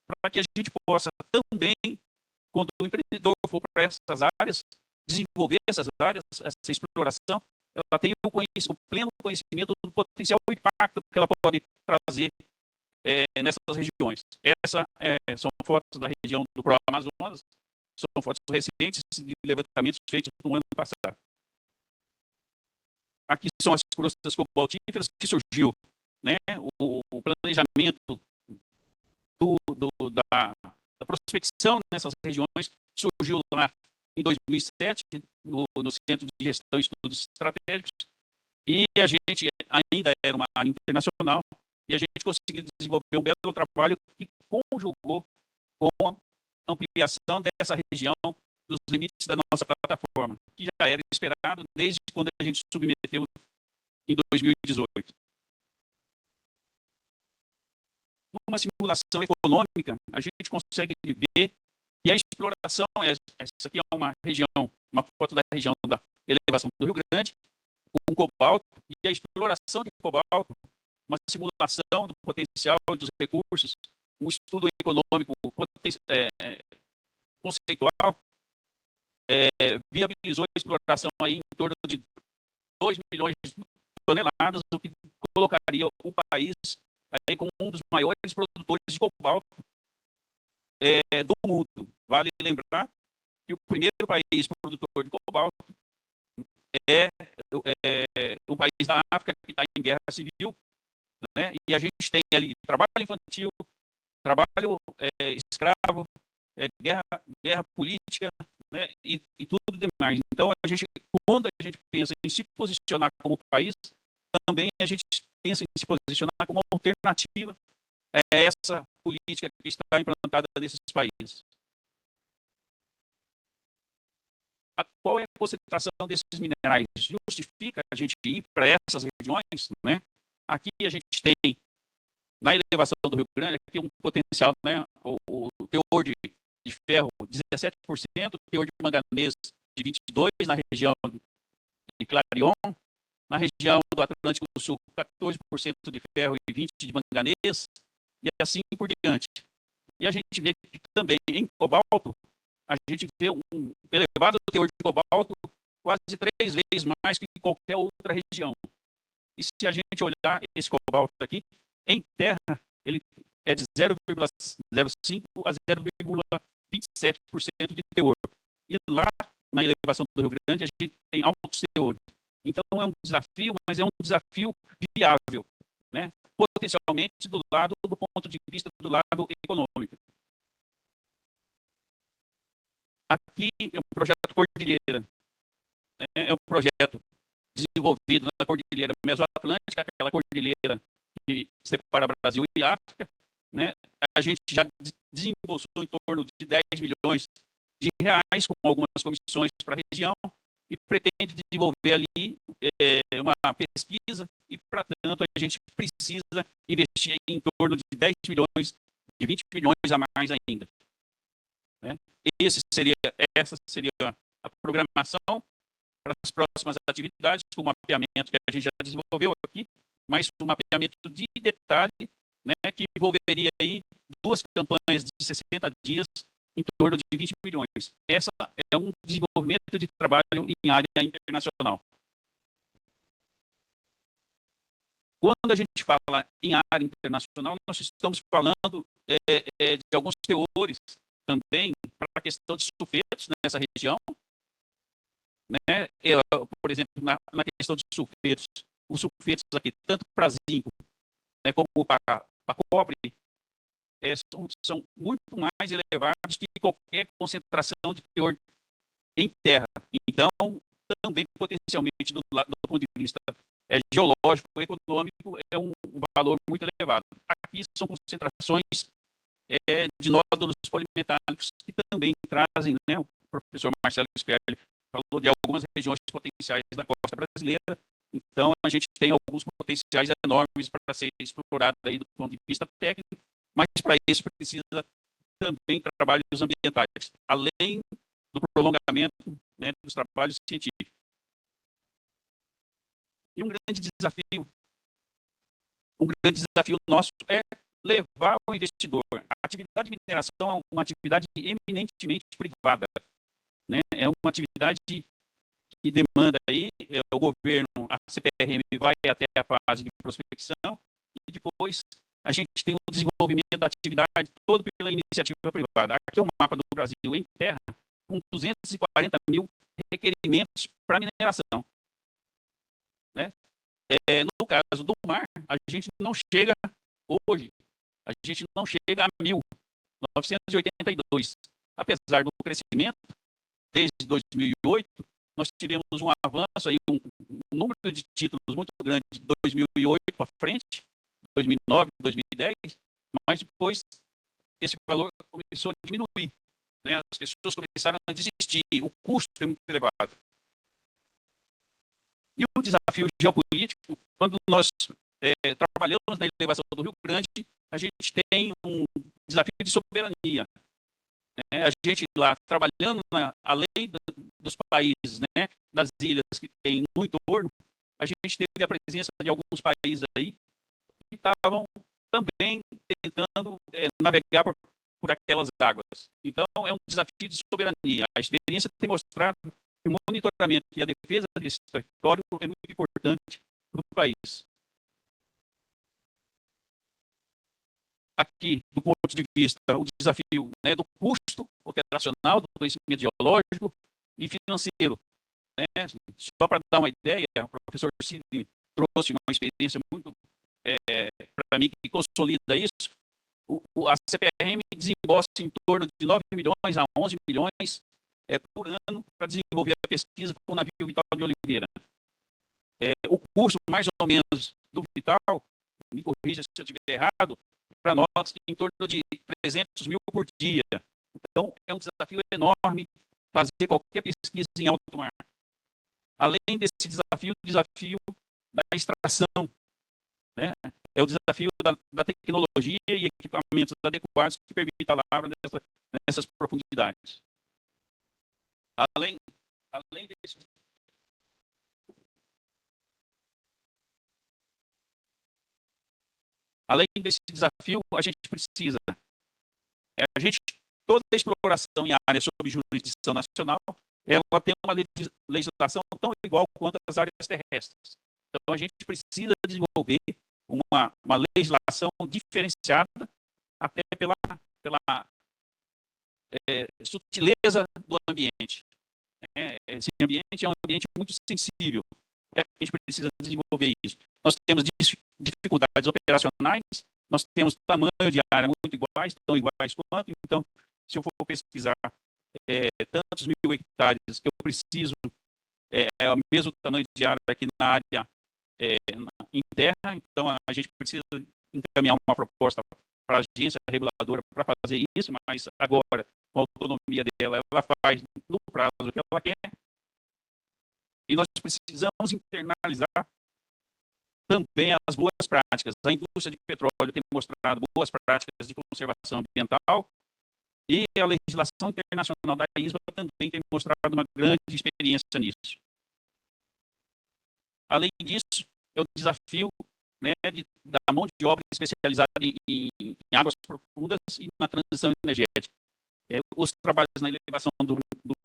para que a gente possa também, quando o empreendedor for para essas áreas, desenvolver essas áreas, essa exploração, ela tem o pleno conhecimento do potencial impacto que ela pode trazer nessas regiões. São fotos da região do Pro-Amazonas, são fotos recentes de levantamentos feitos no ano passado. Aqui são as crostas cobaltíferas que surgiu, né, o planejamento da prospecção nessas regiões surgiu lá em 2007, no Centro de Gestão e Estudos Estratégicos, e a gente ainda era uma área internacional, e a gente conseguiu desenvolver um belo trabalho que conjugou com a ampliação dessa região dos limites da nossa plataforma, que já era esperado desde quando a gente submeteu em 2018. Numa simulação econômica, a gente consegue ver que a exploração, essa aqui é uma região, uma foto da região da elevação do Rio Grande, com cobalto, e a exploração de cobalto, uma simulação do potencial dos recursos, um estudo econômico conceitual, viabilizou a exploração aí em torno de 2 milhões de toneladas, o que colocaria o país aí como um dos maiores produtores de cobalto do mundo. Vale lembrar que o primeiro país produtor de cobalto é o país da África, que está em guerra civil, né? E a gente tem ali trabalho infantil, trabalho escravo, guerra política, né? E tudo demais. Então, quando a gente pensa em se posicionar como país, também a gente pensa em se posicionar como alternativa a essa política que está implantada nesses países. Qual é a concentração desses minerais? Justifica a gente ir para essas regiões, né? Aqui a gente tem, na elevação do Rio Grande, aqui um potencial, né? O teor de ferro, 17%, teor de manganês de 22% na região de Clarion, na região do Atlântico do Sul, 14% de ferro e 20% de manganês, e assim por diante. E a gente vê que também em cobalto, a gente vê um elevado teor de cobalto quase 3 vezes mais que em qualquer outra região. E se a gente olhar esse cobalto aqui, em terra, ele é de 0,05 a 0,27% de teor. E lá, na elevação do Rio Grande, a gente tem altos teores. Então, é um desafio, mas é um desafio viável, né? Potencialmente do ponto de vista do lado econômico. Aqui é um projeto Cordilheira. É um projeto desenvolvido na Cordilheira Mesoatlântica, aquela cordilheira que separa Brasil e África, né? A gente já desembolsou em torno de 10 milhões de reais com algumas comissões para a região e pretende desenvolver ali uma pesquisa, e, para tanto, a gente precisa investir em torno de 10 milhões de 20 milhões a mais ainda. Né? Essa seria a programação para as próximas atividades, com o mapeamento que a gente já desenvolveu aqui, mas um mapeamento de detalhe, né, que envolveria aí 2 campanhas de 60 dias em torno de 20 milhões. Essa é um desenvolvimento de trabalho em área internacional. Quando a gente fala em área internacional, nós estamos falando de alguns teores também para a questão de sulfetos nessa região. Né? Por exemplo, na questão de sulfetos, os sulfetos aqui, tanto para zinco, né, como para cobre, são muito mais elevados que qualquer concentração de teor em terra. Então, também potencialmente, do ponto de vista geológico, econômico, é um valor muito elevado. Aqui são concentrações de nódulos polimetálicos que também trazem, né, o professor Marcelo Sperli falou de algumas regiões potenciais da costa brasileira. Então, a gente tem alguns potenciais enormes para ser explorado aí do ponto de vista técnico, mas para isso precisa também trabalhos ambientais, além do prolongamento, né, dos trabalhos científicos. E um grande desafio nosso é levar o investidor. A atividade de mineração é uma atividade eminentemente privada, né? É uma atividade que demanda aí, o governo, a CPRM vai até a fase de prospecção e depois a gente tem o desenvolvimento da atividade todo pela iniciativa privada. Aqui é o mapa do Brasil em terra, com 240 mil requerimentos para mineração. Né? No caso do mar, a gente não chega hoje, a gente não chega a 1.982. Apesar do crescimento, desde 2008, nós tivemos um avanço, aí, um número de títulos muito grande de 2008 para frente, 2009, 2010, mas depois esse valor começou a diminuir. Né? As pessoas começaram a desistir, o custo é muito elevado. E o desafio geopolítico, quando nós trabalhamos na elevação do Rio Grande, a gente tem um desafio de soberania. A gente lá, trabalhando além dos países, né, das ilhas que tem no entorno, a gente teve a presença de alguns países aí que estavam também tentando navegar por aquelas águas. Então, é um desafio de soberania. A experiência tem mostrado que o monitoramento e a defesa desse território é muito importante para o país. Aqui, do ponto de vista, o desafio, né, do custo operacional, do conhecimento geológico e financeiro. Né? Só para dar uma ideia, o professor Sidney trouxe uma experiência muito para mim que consolida isso. A CPRM desembolsa em torno de 9 milhões a 11 milhões por ano para desenvolver a pesquisa com o navio Vital de Oliveira. O custo, mais ou menos, do Vital, me corrija se eu estiver errado, para nós em torno de 300 mil por dia. Então, é um desafio enorme fazer qualquer pesquisa em alto mar. Além desse desafio, o desafio da extração, né? É o desafio da tecnologia e equipamentos adequados que permitam a lavra nessas profundidades. Além desse Além desse desafio, a gente precisa, toda a exploração em área sob jurisdição nacional, ela tem uma legislação tão igual quanto as áreas terrestres. Então, a gente precisa desenvolver uma legislação diferenciada até pela sutileza do ambiente. Esse ambiente é um ambiente muito sensível. A gente precisa desenvolver isso. Nós temos dificuldades operacionais, nós temos tamanho de área muito iguais, tão iguais quanto. Então, se eu for pesquisar tantos mil hectares que eu preciso, é o mesmo tamanho de área aqui na área em terra, então a gente precisa encaminhar uma proposta para a agência reguladora para fazer isso, mas agora, com a autonomia dela, ela faz no prazo que ela quer. E nós precisamos internalizar também as boas práticas. A indústria de petróleo tem mostrado boas práticas de conservação ambiental e a legislação internacional da ISMA também tem mostrado uma grande experiência nisso. Além disso, é o desafio, né, da mão de obra especializada em águas profundas e na transição energética. Os trabalhos na elevação do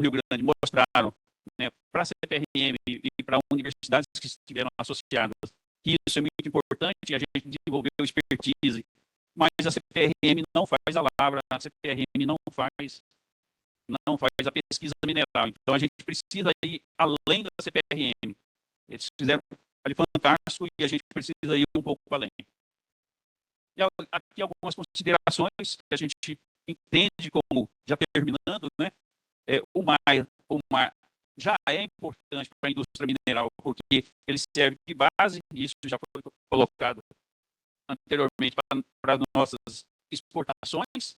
Rio Grande mostraram, né, para a CPRM e para universidades que estiveram associadas, que isso é muito importante, a gente desenvolveu expertise, mas a CPRM não faz a lavra, a CPRM não faz a pesquisa mineral. Então a gente precisa ir além da CPRM. Eles fizeram ali fantástico e a gente precisa ir um pouco além. E aqui algumas considerações que a gente entende como, já terminando, né? O mar já é importante para a indústria mineral, porque ele serve de base, e isso já foi colocado anteriormente para nossas exportações.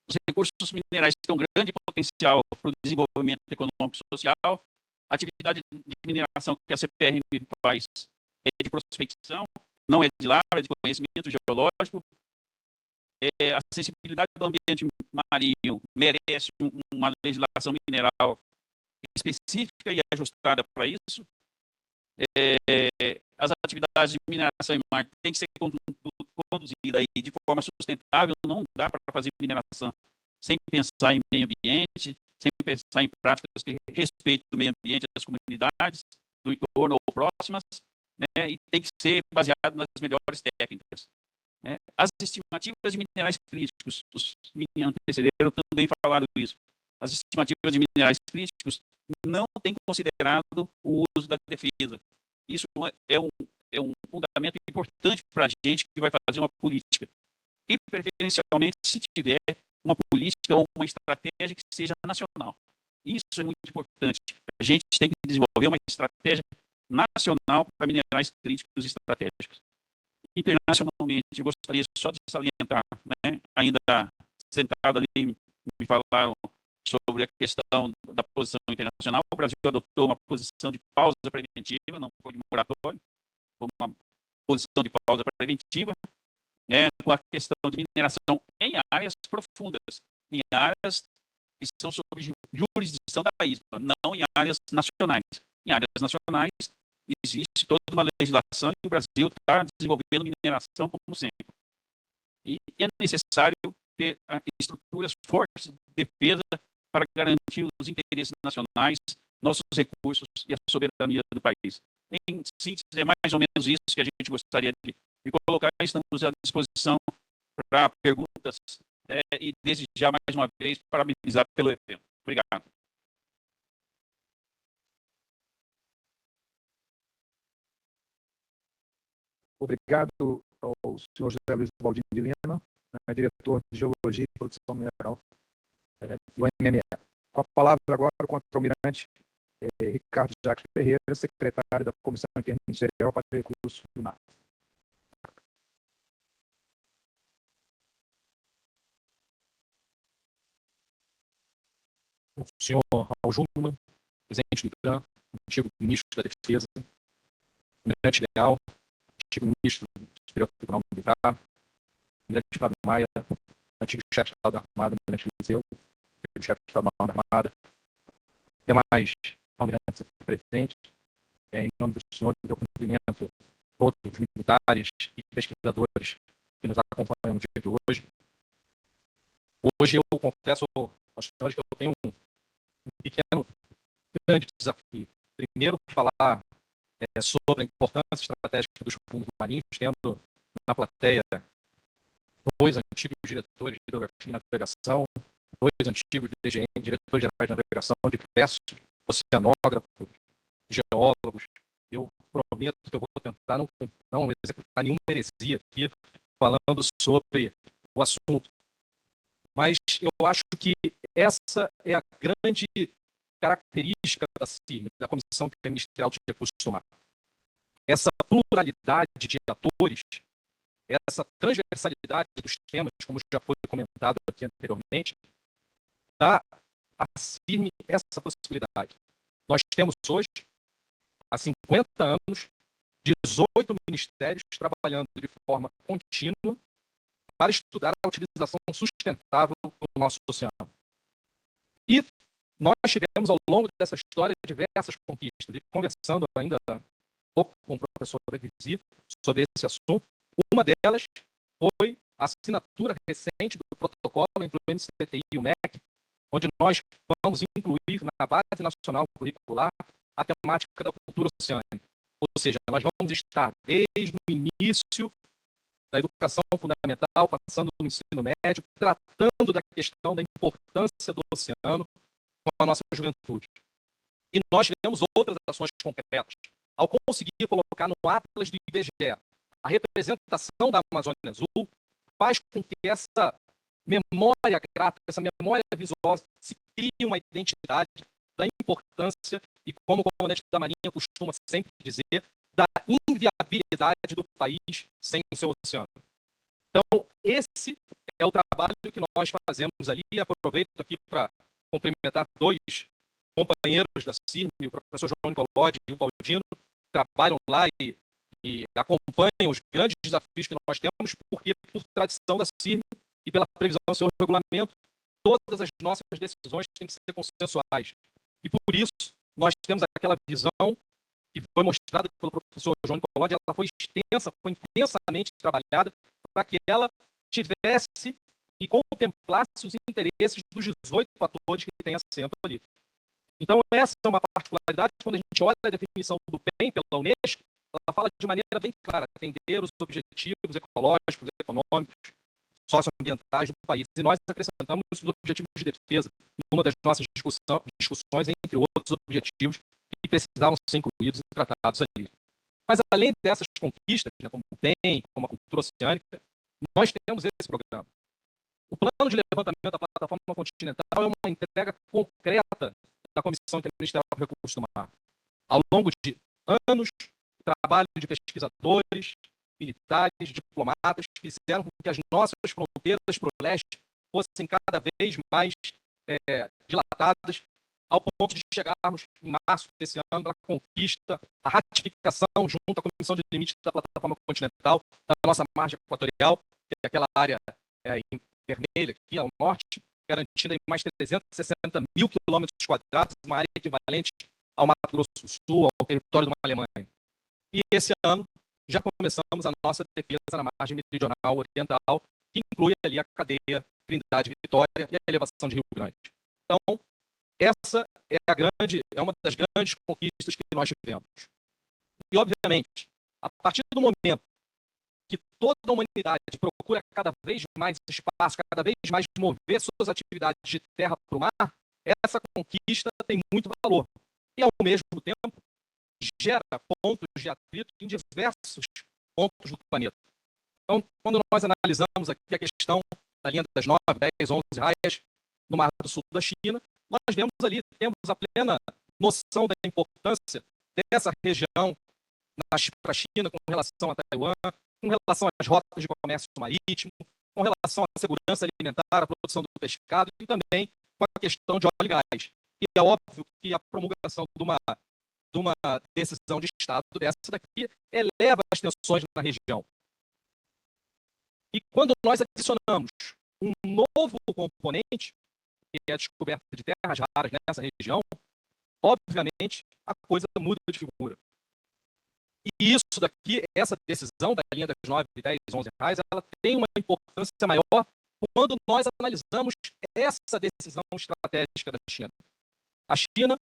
Os recursos minerais têm um grande potencial para o desenvolvimento econômico e social. A atividade de mineração que a CPRM faz é de prospecção, não é de lavra, é de conhecimento geológico. A sensibilidade do ambiente marinho merece uma legislação mineral específica e ajustada para isso. As atividades de mineração em mar têm que ser conduzidas de forma sustentável. Não dá para fazer mineração sem pensar em meio ambiente, sem pensar em práticas que respeitem o meio ambiente das comunidades do entorno ou próximas, né? E tem que ser baseado nas melhores técnicas. As estimativas de minerais críticos, os que me antecederam também falaram isso. As estimativas de minerais críticos não têm considerado o uso da defesa. Isso é um fundamento importante para a gente que vai fazer uma política. E, preferencialmente, se tiver uma política ou uma estratégia que seja nacional. Isso é muito importante. A gente tem que desenvolver uma estratégia nacional para minerais críticos e estratégicos. Internacionalmente, eu gostaria só de salientar, né, ainda sentado ali, me falaram sobre a questão da posição internacional. O Brasil adotou uma posição de pausa preventiva, não foi de moratório, foi uma posição de pausa preventiva, com a questão de mineração em áreas profundas, em áreas que são sob jurisdição da ISMA, não em áreas nacionais. Em áreas nacionais, existe toda uma legislação e o Brasil está desenvolvendo mineração como sempre. E é necessário ter estruturas fortes de defesa para garantir os interesses nacionais, nossos recursos e a soberania do país. Em síntese, é mais ou menos isso que a gente gostaria de colocar. Estamos à disposição para perguntas e desejar mais uma vez parabenizar pelo evento. Obrigado. Obrigado ao senhor José Luiz Baldini de Lima, diretor de Geologia e Produção Mineral do MME. Com a palavra agora o contra-almirante Ricardo Jacques Ferreira, secretário da Comissão Interministerial para Recursos do Mar. O senhor Raul Jungmann, presidente do IBRAM, antigo ministro da Defesa, almirante Leal, antigo ministro do Superior Tribunal Militar, almirante Fábio Maia, antigo chefe de Estado da Armada, almirante Viseu, antigo chefe de Estado da Armada, demais almirantes presentes, em nome do senhor, do cumprimento a todos os militares e pesquisadores que nos acompanham no dia de hoje. Hoje eu confesso aos senhores que eu tenho um pequeno, grande desafio. Primeiro, falar sobre a importância estratégica dos fundos marinhos, tendo na plateia dois antigos diretores de hidrografia e navegação, dois antigos DGN, diretores gerais de navegação, diversos oceanógrafos, geólogos. Eu prometo que eu vou tentar não executar nenhuma heresia aqui falando sobre o assunto. Mas eu acho que essa é a grande característica da CIM, da Comissão Interministerial de Recursos do Mar. Essa pluralidade de atores, essa transversalidade dos temas, como já foi comentado aqui anteriormente, dá a CIM essa possibilidade. Nós temos hoje, há 50 anos, 18 ministérios trabalhando de forma contínua para estudar a utilização sustentável do nosso oceano. E nós tivemos, ao longo dessa história, diversas conquistas. E conversando ainda um pouco com o professor Evisi sobre esse assunto, uma delas foi a assinatura recente do protocolo entre o NCTI e o MEC, onde nós vamos incluir na base nacional curricular a temática da cultura oceânica. Ou seja, nós vamos estar desde o início da educação fundamental, passando no ensino médio, tratando da questão da importância do oceano com a nossa juventude. E nós tivemos outras ações concretas. Ao conseguir colocar no Atlas do IBGE a representação da Amazônia Azul, faz com que essa memória grata, essa memória visual, se crie uma identidade da importância e, como o comandante da Marinha costuma sempre dizer, da inviabilidade do país sem o seu oceano. Então, esse é o trabalho que nós fazemos ali. Aproveito aqui para cumprimentar dois companheiros da CIRM, o professor João Nicolodi e o Baldino, que trabalham lá e acompanham os grandes desafios que nós temos, porque, por tradição da CIRM e pela previsão do seu regulamento, todas as nossas decisões têm que ser consensuais. E, por isso, nós temos aquela visão que foi mostrada pelo professor João Nicolodi, ela foi extensa, foi intensamente trabalhada para que ela tivesse e contemplasse os interesses dos 18 atores que tem assento ali. Então, essa é uma particularidade. Quando a gente olha a definição do PEN pela Unesco, ela fala de maneira bem clara, atender os objetivos ecológicos, econômicos, socioambientais do país. E nós acrescentamos os objetivos de defesa numa das nossas discussões, entre outros objetivos que precisavam ser incluídos e tratados ali. Mas, além dessas conquistas, né, como o PEN, como a cultura oceânica, nós temos esse programa. O plano de levantamento da plataforma continental é uma entrega concreta da Comissão Interministerial para Recursos do Mar. Ao longo de anos, trabalho de pesquisadores, militares, diplomatas, fizeram com que as nossas fronteiras para o leste fossem cada vez mais dilatadas, ao ponto de chegarmos, em março desse ano, à conquista, a ratificação junto à Comissão de Limites da Plataforma Continental, da nossa margem equatorial, que é aquela área em vermelho aqui ao norte, garantindo mais 360 mil quilômetros quadrados, uma área equivalente ao Mato Grosso do Sul, ao território de uma Alemanha. E esse ano já começamos a nossa defesa na margem meridional oriental, que inclui ali a cadeia Trindade Vitória e a elevação de Rio Grande. Então, essa é uma das grandes conquistas que nós tivemos. E, obviamente, a partir do momento que toda a humanidade procura cada vez mais espaço, cada vez mais mover suas atividades de terra para o mar, essa conquista tem muito valor. E, ao mesmo tempo, gera pontos de atrito em diversos pontos do planeta. Então, quando nós analisamos aqui a questão da linha das 9, 10, 11 raias no Mar do Sul da China, nós temos a plena noção da importância dessa região para a China com relação a Taiwan, com relação às rotas de comércio marítimo, com relação à segurança alimentar, à produção do pescado e também com a questão de óleo e gás. E é óbvio que a promulgação de uma decisão de Estado dessa daqui eleva as tensões na região. E quando nós adicionamos um novo componente, que é a descoberta de terras raras nessa região, obviamente a coisa muda de figura. E isso daqui, essa decisão da linha das 9, 10, 11 raias, ela tem uma importância maior quando nós analisamos essa decisão estratégica da China. A China,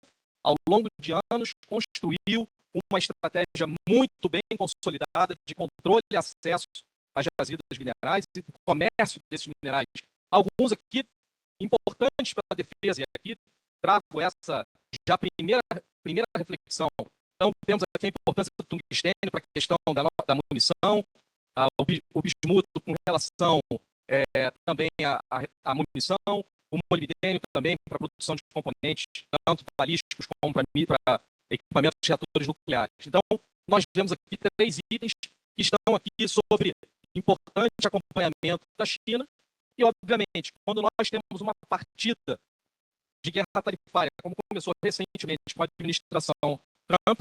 ao longo de anos, construiu uma estratégia muito bem consolidada de controle e acesso às jazidas minerais e do comércio desses minerais. Alguns aqui importantes para a defesa, e aqui trago essa já primeira reflexão. Então, temos aqui a importância do tungstênio para a questão da munição, o bismuto com relação também à munição, o molibdênio também para a produção de componentes, tanto balísticos como para equipamentos de reatores nucleares. Então, nós vemos aqui 3 itens que estão aqui sobre importante acompanhamento da China. E, obviamente, quando nós temos uma partida de guerra tarifária, como começou recentemente com a administração Trump,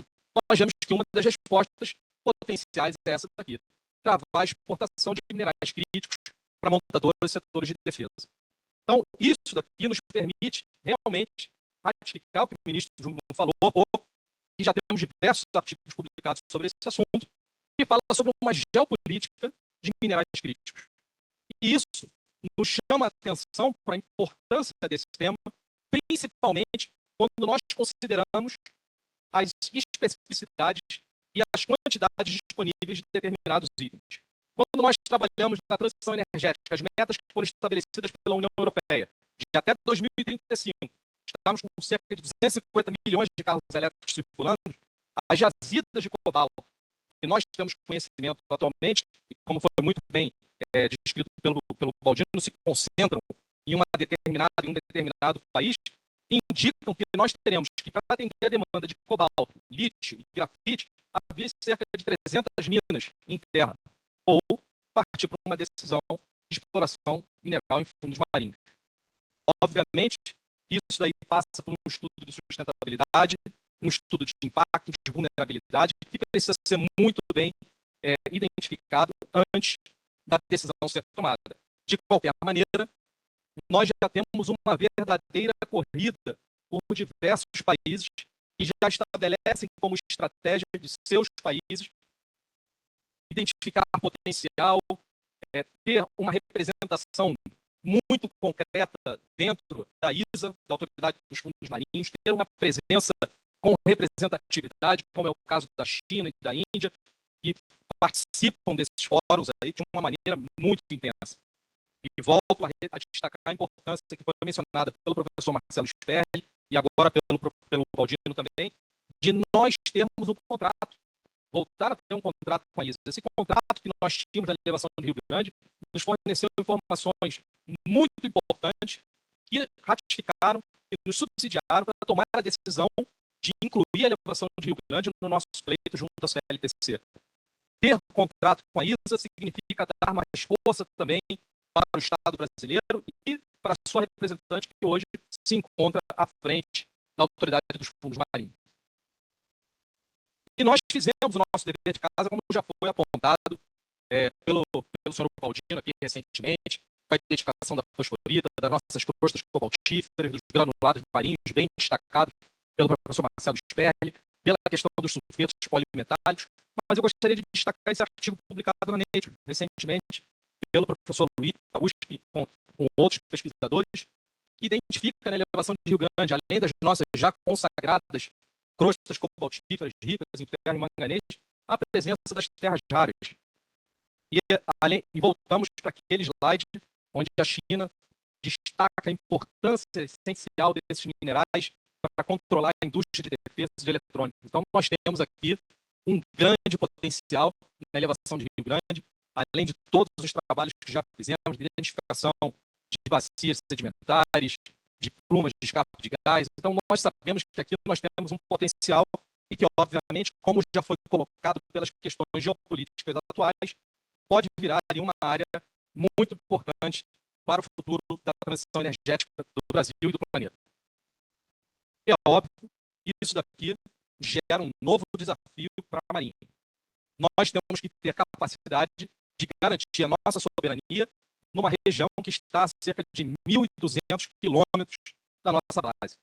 nós vemos que uma das respostas potenciais é essa daqui: travar a exportação de minerais críticos para montadoras e setores de defesa. Então, isso daqui nos permite realmente ratificar o que o ministro Júnior falou há pouco, e já temos diversos artigos publicados sobre esse assunto, que fala sobre uma geopolítica de minerais críticos. E isso nos chama a atenção para a importância desse tema, principalmente quando nós consideramos as especificidades e as quantidades disponíveis de determinados itens. Quando nós trabalhamos na transição energética, as metas que foram estabelecidas pela União Europeia, de até 2035, estamos com cerca de 250 milhões de carros elétricos circulando, as jazidas de cobalto que nós temos conhecimento atualmente, e como foi muito bem descrito pelo Baldino, se concentram em um determinado país, indicam que nós teremos que, para atender a demanda de cobalto, lítio e grafite, havia cerca de 300 minas em terra, ou partir para uma decisão de exploração mineral em fundos marinhos. Obviamente, isso daí passa por um estudo de sustentabilidade, um estudo de impacto, de vulnerabilidade, que precisa ser muito bem identificado antes da decisão ser tomada. De qualquer maneira, nós já temos uma verdadeira corrida por diversos países que já estabelecem como estratégia de seus países identificar potencial, ter uma representação muito concreta dentro da ISA, da Autoridade dos Fundos Marinhos, ter uma presença com representatividade, como é o caso da China e da Índia, que participam desses fóruns aí de uma maneira muito intensa. E volto a destacar a importância que foi mencionada pelo professor Marcelo Sperli e agora pelo Baldino também, de nós termos um contrato, voltar a ter um contrato com a ISA. Esse contrato que nós tínhamos da elevação do Rio Grande nos forneceu informações muito importantes que ratificaram e nos subsidiaram para tomar a decisão de incluir a elevação do Rio Grande no nosso pleito junto à CLTC. Ter contrato com a ISA significa dar mais força também para o Estado brasileiro e para a sua representante, que hoje se encontra à frente da Autoridade dos Fundos Marinhos. E nós fizemos o nosso dever de casa, como já foi apontado pelo senhor Baldino aqui recentemente, com a identificação da fosforita, das nossas crostas cobaltíferas, dos granulados marinhos, bem destacado pelo professor Marcelo Sperli, pela questão dos sulfetos polimetálicos, mas eu gostaria de destacar esse artigo publicado na Nature, recentemente, pelo professor Luiz, da USP, com outros pesquisadores, que identifica na elevação de Rio Grande, além das nossas já consagradas crostas cobaltíferas ricas em ferro e manganês, a presença das terras raras. E voltamos para aquele slide onde a China destaca a importância essencial desses minerais para controlar a indústria de defesa de eletrônica. Então, nós temos aqui um grande potencial na elevação de Rio Grande, além de todos os trabalhos que já fizemos de identificação de bacias sedimentares, de plumas de escape de gás. Então, nós sabemos que aqui nós temos um potencial e que, obviamente, como já foi colocado pelas questões geopolíticas atuais, pode virar ali uma área muito importante para o futuro da transição energética do Brasil e do planeta. É óbvio que isso daqui gera um novo desafio para a Marinha. Nós temos que ter capacidade de garantir a nossa soberania numa região que está a cerca de 1.200 quilômetros da nossa base.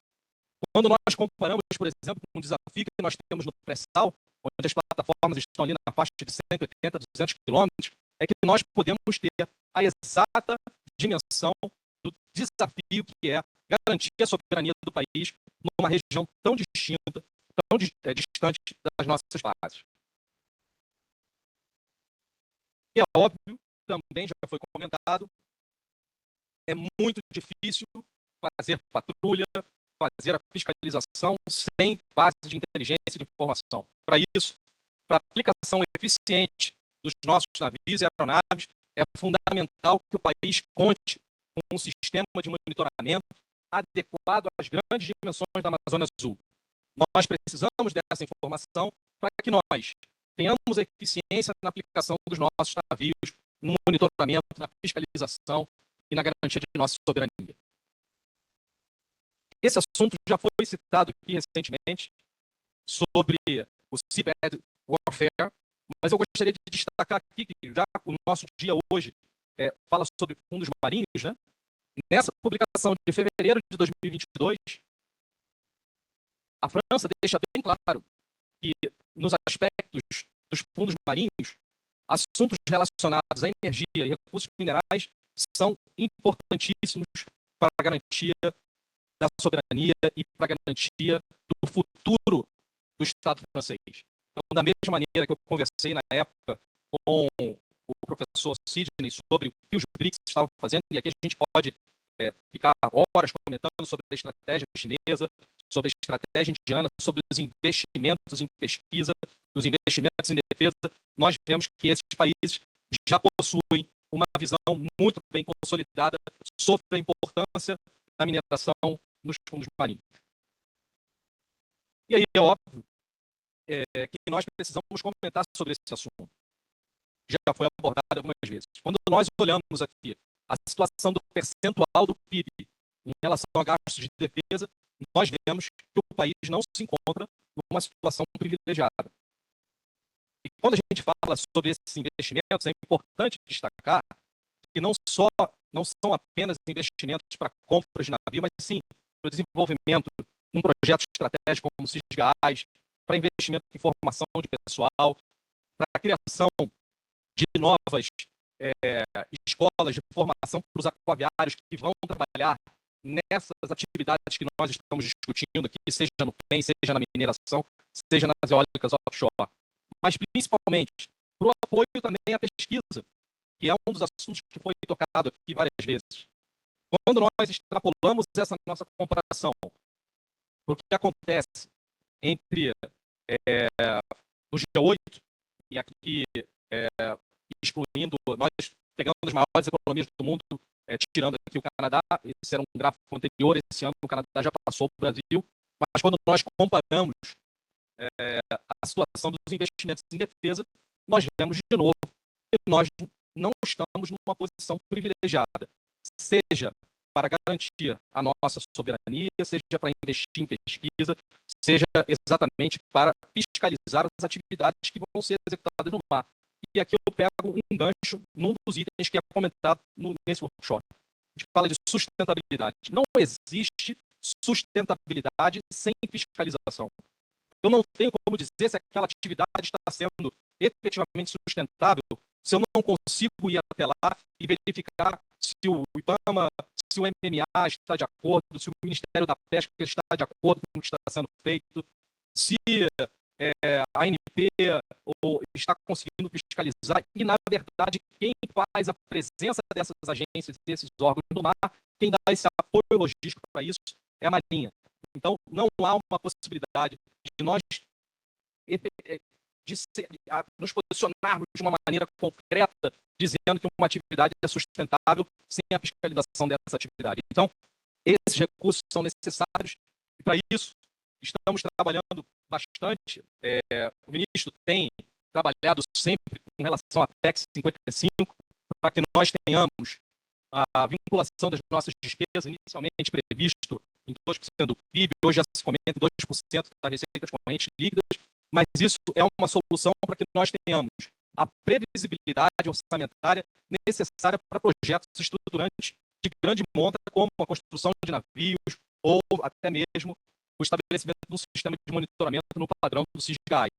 Quando nós comparamos, por exemplo, com o desafio que nós temos no pré-sal, onde as plataformas estão ali na faixa de 180, 200 quilômetros, é que nós podemos ter a exata dimensão do desafio que é garantir a soberania do país numa região tão distinta, tão distante das nossas bases. E é óbvio, também já foi comentado, é muito difícil fazer patrulha, fazer a fiscalização sem base de inteligência e de informação. Para isso, para a aplicação eficiente dos nossos navios e aeronaves, é fundamental que o país conte com um sistema de monitoramento adequado às grandes dimensões da Amazônia Azul. Nós precisamos dessa informação para que nós tenhamos eficiência na aplicação dos nossos navios, no monitoramento, na fiscalização e na garantia de nossa soberania. Esse assunto já foi citado aqui recentemente sobre o Seabed Warfare, Mas eu gostaria de destacar aqui que já o nosso dia hoje fala sobre fundos marinhos, né? Nessa publicação de fevereiro de 2022, a França deixa bem claro que, nos aspectos dos fundos marinhos, assuntos relacionados à energia e recursos minerais são importantíssimos para a garantia da soberania e para a garantia do futuro do Estado francês. Então, da mesma maneira que eu conversei na época com o professor Sidney sobre o que os BRICS estavam fazendo, e aqui a gente pode ficar horas comentando sobre a estratégia chinesa, sobre a estratégia indiana, sobre os investimentos em pesquisa, os investimentos em defesa, nós vemos que esses países já possuem uma visão muito bem consolidada sobre a importância da mineração nos fundos marinhos. E aí é óbvio que nós precisamos comentar sobre esse assunto. Já foi abordado algumas vezes. Quando nós olhamos aqui a situação do percentual do PIB em relação a gastos de defesa, nós vemos que o país não se encontra numa situação privilegiada. E quando a gente fala sobre esses investimentos, é importante destacar que não são apenas investimentos para compras de navio, mas sim para o desenvolvimento de um projeto estratégico como o Cisgás, para investimento em formação de pessoal, para a criação de novas escolas de formação para os aquaviários que vão trabalhar nessas atividades que nós estamos discutindo aqui, seja no PEN, seja na mineração, seja nas eólicas offshore. Mas, principalmente, para o apoio também à pesquisa, que é um dos assuntos que foi tocado aqui várias vezes. Quando nós extrapolamos essa nossa comparação, o que acontece entre o G8 e aqui, excluindo, nós pegando as maiores economias do mundo, tirando aqui o Canadá, esse era um gráfico anterior, esse ano o Canadá já passou para o Brasil, mas quando nós comparamos a situação dos investimentos em defesa, nós vemos de novo que nós não estamos numa posição privilegiada, seja para garantir a nossa soberania, seja para investir em pesquisa, seja exatamente para fiscalizar as atividades que vão ser executadas no mar. E aqui eu pego um gancho num dos itens que é comentado nesse workshop. A gente fala de sustentabilidade. Não existe sustentabilidade sem fiscalização. Eu não tenho como dizer se aquela atividade está sendo efetivamente sustentável se eu não consigo ir até lá e verificar se o IBAMA, se o MMA está de acordo, se o Ministério da Pesca está de acordo com o que está sendo feito, se a ANP está conseguindo fiscalizar e, na verdade, quem faz a presença dessas agências, desses órgãos do mar, quem dá esse apoio logístico para isso é a Marinha. Então, não há uma possibilidade de nós nos posicionarmos de uma maneira concreta, dizendo que uma atividade é sustentável sem a fiscalização dessa atividade. Então, esses recursos são necessários e, para isso, estamos trabalhando bastante. O ministro tem trabalhado sempre com relação à PEC 55, para que nós tenhamos a vinculação das nossas despesas, inicialmente previsto em 2% do PIB, hoje já se comenta em 2% das receitas correntes líquidas, mas isso é uma solução para que nós tenhamos a previsibilidade orçamentária necessária para projetos estruturantes de grande monta, como a construção de navios ou até mesmo o estabelecimento de um sistema de monitoramento no padrão do Cisgás.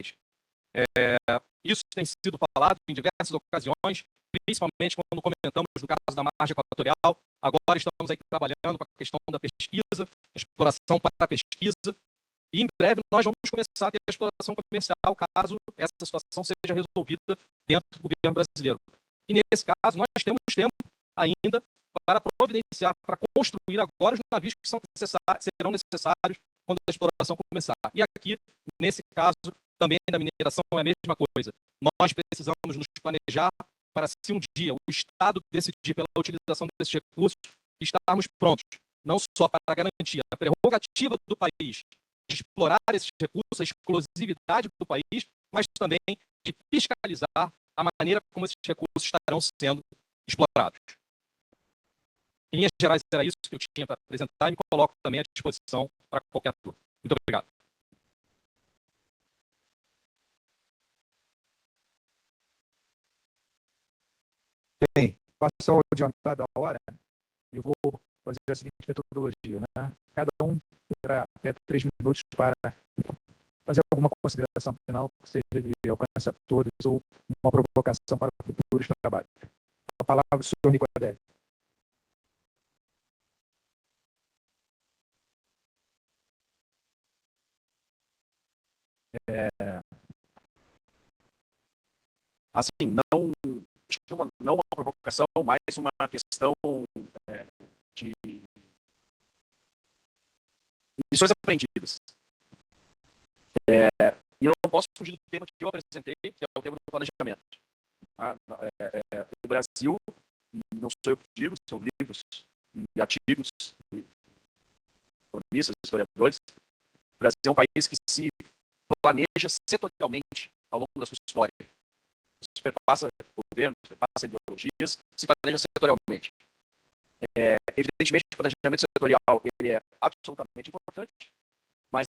Isso tem sido falado em diversas ocasiões, principalmente quando comentamos no caso da margem equatorial. Agora estamos aí trabalhando com a questão da pesquisa, exploração para a pesquisa, e em breve nós vamos começar a ter a exploração comercial, caso essa situação seja resolvida dentro do governo brasileiro. E nesse caso nós temos tempo ainda para providenciar, para construir agora os navios que serão necessários quando a exploração começar. E aqui, nesse caso, também da mineração é a mesma coisa. Nós precisamos nos planejar para, se um dia o Estado decidir pela utilização desses recursos, estarmos prontos, não só para garantir a prerrogativa do país de explorar esses recursos, a exclusividade do país, mas também de fiscalizar a maneira como esses recursos estarão sendo explorados. Em linhas gerais, era isso que eu tinha para apresentar e me coloco também à disposição para qualquer turno. Muito obrigado. passar o adiantado da hora, eu vou fazer a seguinte metodologia, né? Cada um terá até 3 minutos para fazer alguma consideração final que seja de alcance a todos ou uma provocação para futuros trabalhos. A palavra do senhor Nicodelli. Assim, não uma provocação, mas uma questão de lições aprendidas. E eu não posso fugir do tema que eu apresentei, que é o tema do planejamento. O Brasil, não sou eu que digo, são livros e artigos, economistas, historiadores. O Brasil é um país que se planeja setorialmente ao longo da sua história. Superpassa governos, superpassa ideologias, se planeja setorialmente. Evidentemente, o planejamento setorial ele é absolutamente importante, mas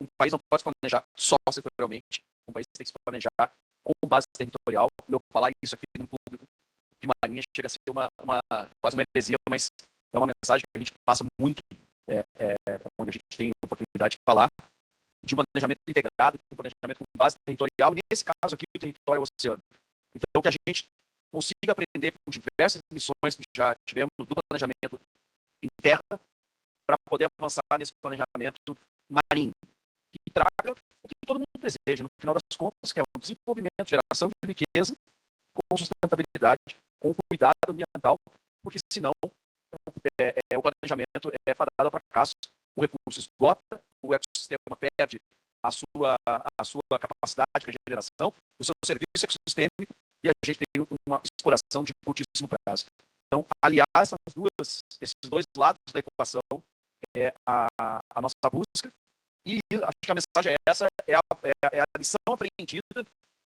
um país não pode se planejar só setorialmente. Um país tem que se planejar com base territorial. Eu falar isso aqui no público de Marinha chega a ser quase uma heresia, mas é uma mensagem que a gente passa muito onde a gente tem a oportunidade de falar de um planejamento integrado, de um planejamento com base territorial, e nesse caso aqui o território é o oceano. Então, que a gente consiga aprender com diversas lições que já tivemos do planejamento em terra para poder avançar nesse planejamento marinho, que traga o que todo mundo deseja, no final das contas, que é o desenvolvimento, geração de riqueza, com sustentabilidade, com cuidado ambiental, porque senão o planejamento é fadado ao fracasso, o recurso esgota, o ecossistema perde a sua capacidade de regeneração, o seu serviço ecossistêmico, e a gente tem uma exploração de curtíssimo prazo. Então, aliás, esses dois lados da equação é a nossa busca, e acho que a mensagem é essa, é a lição aprendida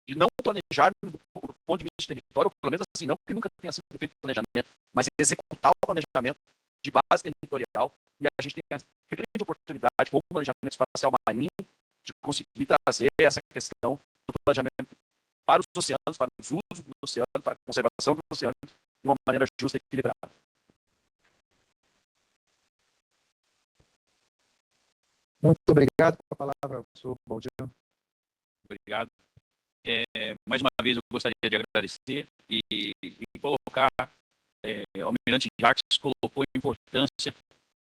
de não planejar do ponto de vista de território, ou pelo menos assim, não que nunca tenha sido feito planejamento, mas executar o planejamento de base territorial, e a gente tem a grande oportunidade, com o planejamento espacial marinho, de conseguir trazer essa questão do planejamento para os oceanos, para os usos do oceano, para a conservação do oceano, de uma maneira justa e equilibrada. Muito obrigado pela palavra, professor Baldino. Obrigado. Mais uma vez, eu gostaria de agradecer e colocar, o Almirante Jacques colocou a importância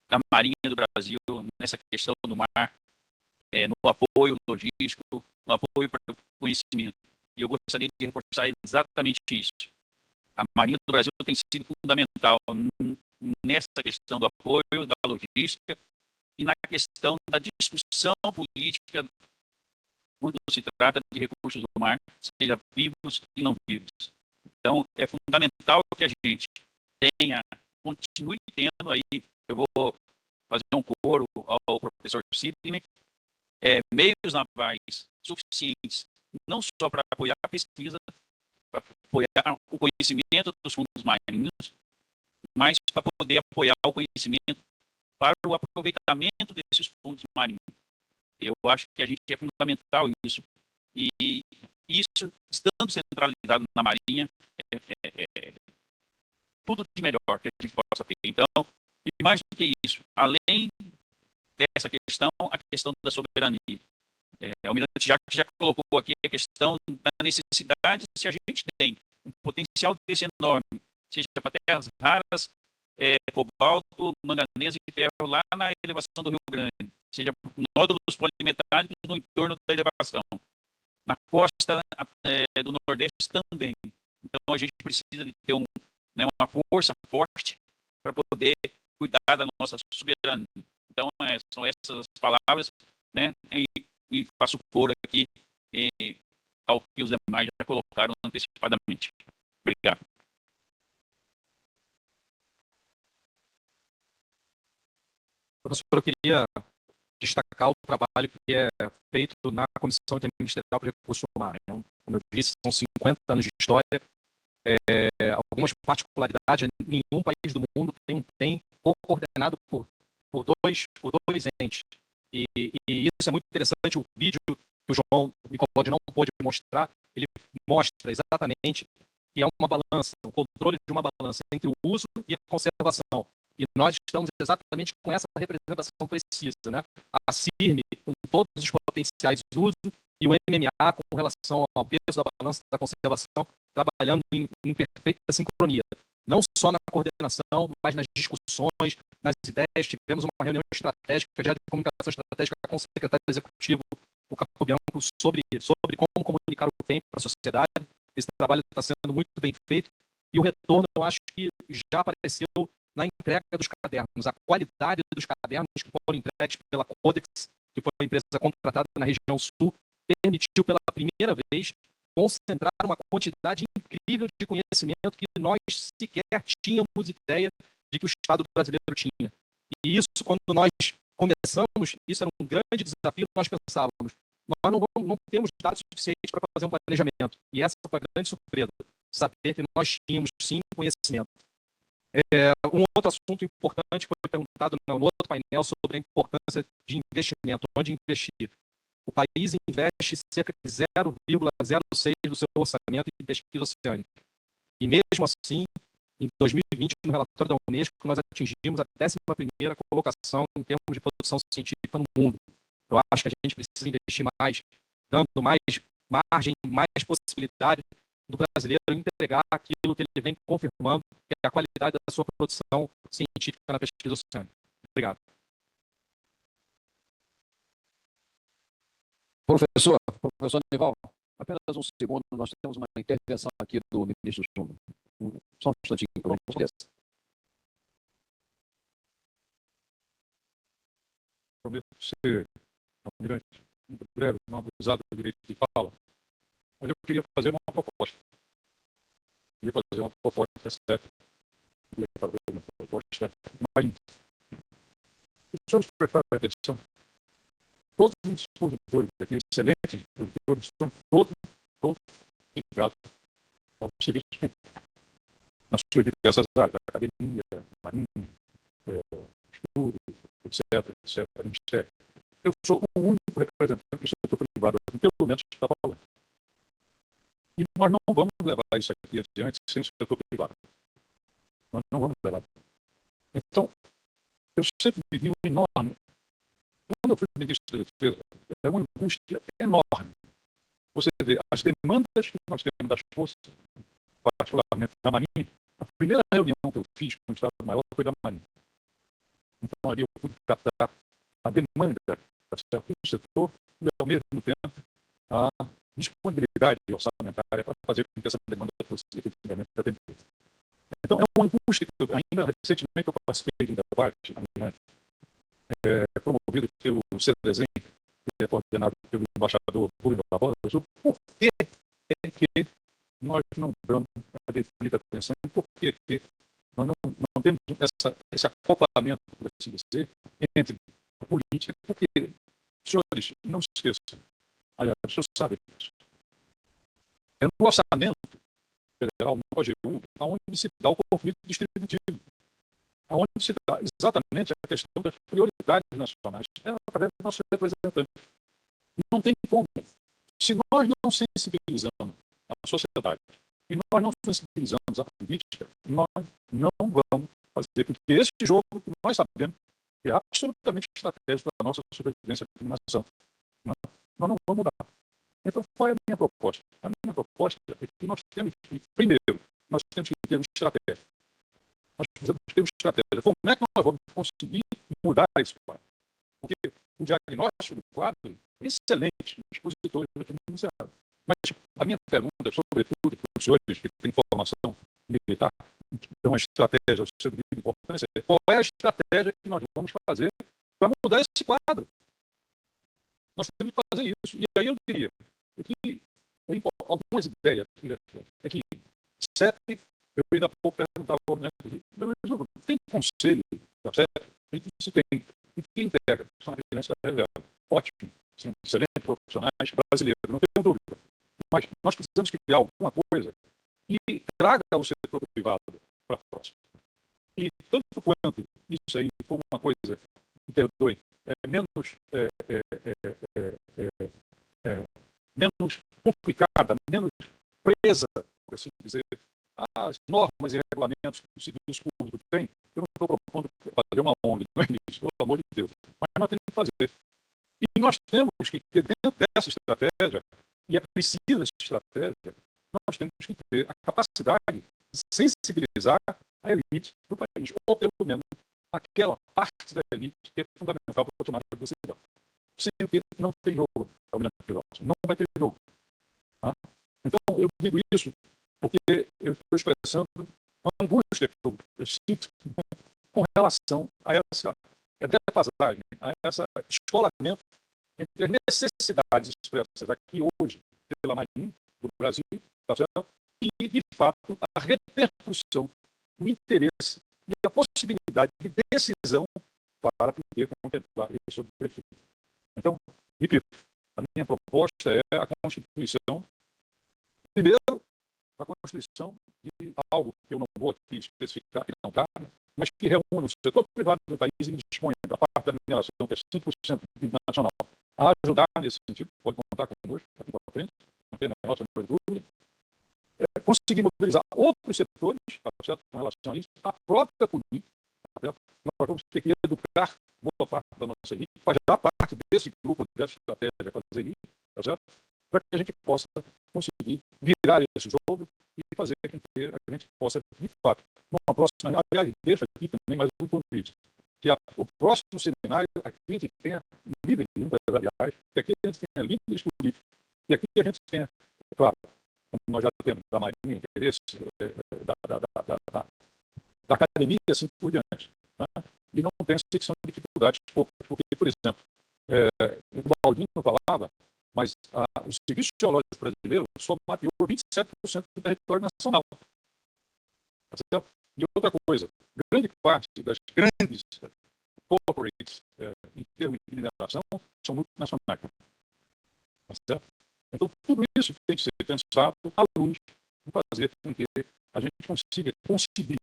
da Marinha do Brasil nessa questão do mar, no apoio logístico, no apoio para o conhecimento. E eu gostaria de reforçar exatamente isso. A Marinha do Brasil tem sido fundamental nessa questão do apoio, da logística e na questão da discussão política quando se trata de recursos do mar, seja vivos e não vivos. Então, é fundamental que a gente continue tendo aí, eu vou fazer um coro ao professor Sidney, meios navais suficientes, não só para apoiar a pesquisa, para apoiar o conhecimento dos fundos marinhos, mas para poder apoiar o conhecimento para o aproveitamento desses fundos marinhos. Eu acho que a gente é fundamental isso. E isso, estando centralizado na Marinha, tudo de melhor que a gente possa ter. Então, e mais do que isso, além dessa questão, a questão da soberania. O Almirante Jacques já colocou aqui a questão da necessidade, se a gente tem um potencial desse enorme, seja para terras raras, cobalto, manganês e ferro lá na elevação do Rio Grande, seja nódulos polimetálicos no entorno da elevação, na costa do Nordeste também. Então a gente precisa de ter uma força forte para poder cuidar da nossa soberania. Então são essas palavras, né? E faço coro aqui ao que os demais já colocaram antecipadamente. Obrigado. Professor, eu queria destacar o trabalho que é feito na Comissão Interministerial para o Recurso do Mar. Como eu disse, são 50 anos de história, algumas particularidades, nenhum país do mundo tem coordenado por dois entes. E isso é muito interessante. O vídeo que o João Nicolaldi não pôde mostrar, ele mostra exatamente que é uma balança, o controle de uma balança entre o uso e a conservação. E nós estamos exatamente com essa representação precisa, né? A CIRM, com todos os potenciais usos, e o MMA, com relação ao peso da balança da conservação, trabalhando em perfeita sincronia. Não só na coordenação, mas nas discussões, nas ideias. Tivemos uma reunião estratégica, já de comunicação estratégica com o secretário executivo, o Capo Bianco, sobre como comunicar o tempo para a sociedade. Esse trabalho está sendo muito bem feito. E o retorno, eu acho que já apareceu na entrega dos cadernos. A qualidade dos cadernos que foram entregues pela Codex, que foi a empresa contratada na região sul, permitiu pela primeira vez concentrar uma quantidade incrível de conhecimento que nós sequer tínhamos ideia de que o Estado brasileiro tinha. E isso, quando nós começamos, isso era um grande desafio, nós pensávamos, nós não temos dados suficientes para fazer um planejamento. E essa foi a grande surpresa, saber que nós tínhamos, sim, conhecimento. Um outro assunto importante foi perguntado no outro painel sobre a importância de investimento, onde investir. O país investe cerca de 0,06% do seu orçamento em pesquisa oceânica. E mesmo assim, em 2020, no relatório da Unesco, nós atingimos a 11ª colocação em termos de produção científica no mundo. Eu acho que a gente precisa investir mais, dando mais margem, mais possibilidade do brasileiro entregar aquilo que ele vem confirmando, que é a qualidade da sua produção científica na pesquisa oceânica. Obrigado. Professor Nival, apenas um segundo, nós temos uma intervenção aqui do ministro Júnior. Só um instantinho, por gentileza. Prometo ser, almirante, muito breve, não abusado do direito de fala, mas eu queria fazer uma proposta. Eu queria fazer uma proposta certa. Eu queria fazer uma proposta mais. Os senhores prestarem atenção. Todos os produtores aqui, excelentes produtores, são todos ligados ao serviço na sua diversas áreas, academia, marinha, estudo, etc. Ministério. Eu sou o único representante do setor privado, pelo menos está falando. E nós não vamos levar isso aqui adiante sem o setor privado. Nós não vamos levar. Então, eu sempre vivi um enorme. Quando eu fui ministro da Defesa, é uma angústia enorme. Você vê as demandas que nós temos das forças, particularmente da Marinha. A primeira reunião que eu fiz com o Estado-Maior foi da Marinha. Então, ali eu pude captar a demanda do setor e, ao mesmo tempo, a disponibilidade orçamentária para fazer com que essa demanda fosse efetivamente atendida. Então, é uma angústia que ainda recentemente eu participei de um debate, promovido pelo CDESEM, que é coordenado pelo embaixador Rui Barbosa, por que é que nós não damos a devida atenção e por que nós não temos esse acoplamento, por assim dizer, entre a política, porque, senhores, não se esqueçam, aliás, os senhores sabem disso. É no orçamento federal, no OGU, onde se dá o conflito distributivo, onde se dá exatamente a questão das prioridades nacionais. É através do nosso representante. Não tem como. Se nós não sensibilizamos a sociedade e nós não sensibilizamos a política, nós não vamos fazer, porque esse jogo que nós sabemos é absolutamente estratégico para a nossa sobrevivência como nação. Nós não vamos mudar. Então, qual é a minha proposta? A minha proposta é que nós temos que, primeiro, nós temos que ter uma estratégia. Nós precisamos ter uma estratégia. Como é que nós vamos conseguir mudar esse quadro? Porque o diagnóstico do quadro é excelente, os expositores aqui no Ministério. Mas a minha pergunta, sobretudo para os senhores que têm formação militar, que dão uma estratégia de importância, é qual é a estratégia que nós vamos fazer para mudar esse quadro? Nós temos que fazer isso. E aí eu diria que algumas ideias é que CEP, eu ainda há pouco perguntava ao governador, tem conselho da CEP? Isso tem. E quem integra? São as reserva. Ótimo. São excelentes profissionais brasileiros, não tenho dúvida. Mas nós precisamos criar alguma coisa que traga o setor privado para próximo. E tanto quanto isso aí for uma coisa, me perdoe, menos complicada, menos presa, por assim dizer, as normas e regulamentos que o serviço público tem, eu não estou propondo fazer uma ONG, não é isso, pelo amor de Deus. Mas nós temos que fazer. E nós temos que ter dentro dessa estratégia, e é preciso essa estratégia, nós temos que ter a capacidade de sensibilizar a elite do país, ou pelo menos aquela parte da elite que é fundamental para a tomada de decisão. Sem que não tem jogo, não vai ter jogo. Tá? Então, eu digo isso porque eu estou expressando uma angústia que eu sinto com relação a essa defasagem, a esse descolamento entre as necessidades expressas aqui hoje pela Marinha do Brasil, tá certo? E, de fato, a repercussão, o interesse e a possibilidade de decisão para poder contemplar esse objetivo. Então, repito, a minha proposta é a Constituição, primeiro, a Constituição de algo que eu não vou aqui especificar, que não cabe, mas que reúne o setor privado do país e dispõe da parte da mineração, que é 5% do PIB nacional, a ajudar nesse sentido, pode contar conosco, aqui para frente, não tem a nossa dúvida. Conseguir mobilizar outros setores, tá certo? Com relação a isso, a própria política, tá certo? Nós vamos ter que educar boa parte da nossa elite, fazer parte desse grupo, dessa estratégia, fazer isso, tá certo? Para que a gente possa conseguir virar esse jogo e fazer com que a gente possa, de fato, numa próxima, aliás, deixa aqui também mais um convite, que o próximo seminário, aqui a gente tenha líderes empresariais, que aqui a gente tenha líderes políticos, e aqui a gente tenha, claro, como nós já temos da Marinha, interesse da academia, assim por diante. Tá? E não tem que são dificuldades, porque, por exemplo, o Baldino falava, mas o Serviço Geológico Brasileiro só mapeou 27% do território nacional. Tá? E outra coisa, grande parte das grandes corporates em termos de mineração são multinacionais. Tá? Então, tudo isso tem que ser pensado à luz de fazer com que a gente consiga conseguir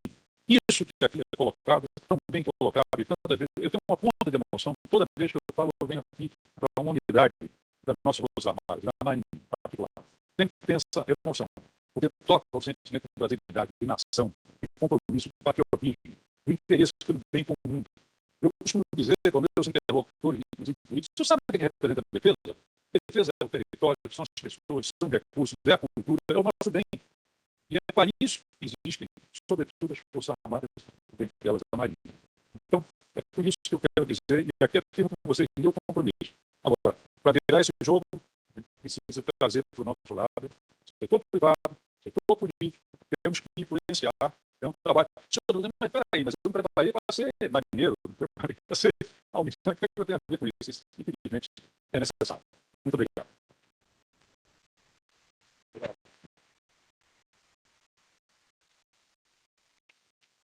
isso que aqui é colocado, tão bem colocado, e tantas vezes, eu tenho uma ponta de emoção, toda vez que eu falo, eu venho aqui para uma unidade das nossas Forças Armadas, da Marinha em particular. Tem que ter essa emoção, porque toca o sentimento de brasilidade, de nação, de compromisso, de patriotismo, de interesse pelo bem comum. Eu costumo dizer para os meus interlocutores, você sabe o que representa a defesa? A defesa é o território, são as pessoas, são recursos, é a cultura, é o nosso bem. E é para isso que existem, sobretudo, as Forças Armadas, dentre elas a Marinha. Então, é por isso que eu quero dizer, e aqui afirmo com vocês que meu compromisso. Agora, para virar esse jogo, precisa trazer para o nosso lado, setor privado, setor político, temos que influenciar. É um trabalho. Mas peraí, mas eu me preparei para ser marinheiro, eu me preparei para ser almirante. O que eu tenho a ver com isso? Isso, infelizmente, é necessário. Muito obrigado.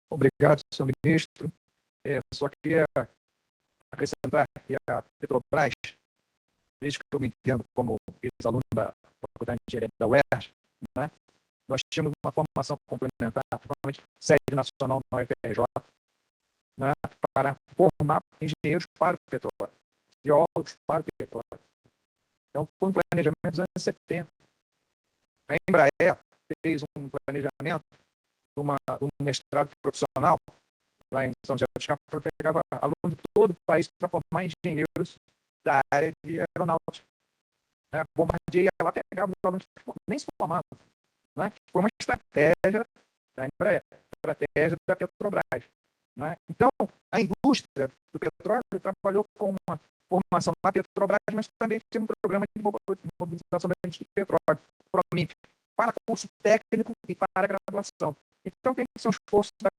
Obrigado, senhor ministro. Só queria acrescentar que a Petrobras, desde que eu me entendo como ex-aluno da Faculdade de Engenharia da UERJ, né, nós tínhamos uma formação complementar, principalmente sede nacional na UFRJ, né, para formar engenheiros para o petróleo, geólogos para o petróleo. Então, foi um planejamento dos anos 70. A Embraer fez um planejamento de um mestrado profissional lá em São José dos Campos, que pegava alunos de todo o país para formar engenheiros da área de aeronáutica. A Bombardier ela pegava os alunos que nem se formavam. Né? Foi uma estratégia da Embraer, estratégia da Petrobras. Né? Então, a indústria do petróleo trabalhou com uma formação na Petrobras, mas também tinha um programa de mobilização da indústria do petróleo, PROMIP, para curso técnico e para graduação. Então, tem que ser um esforço da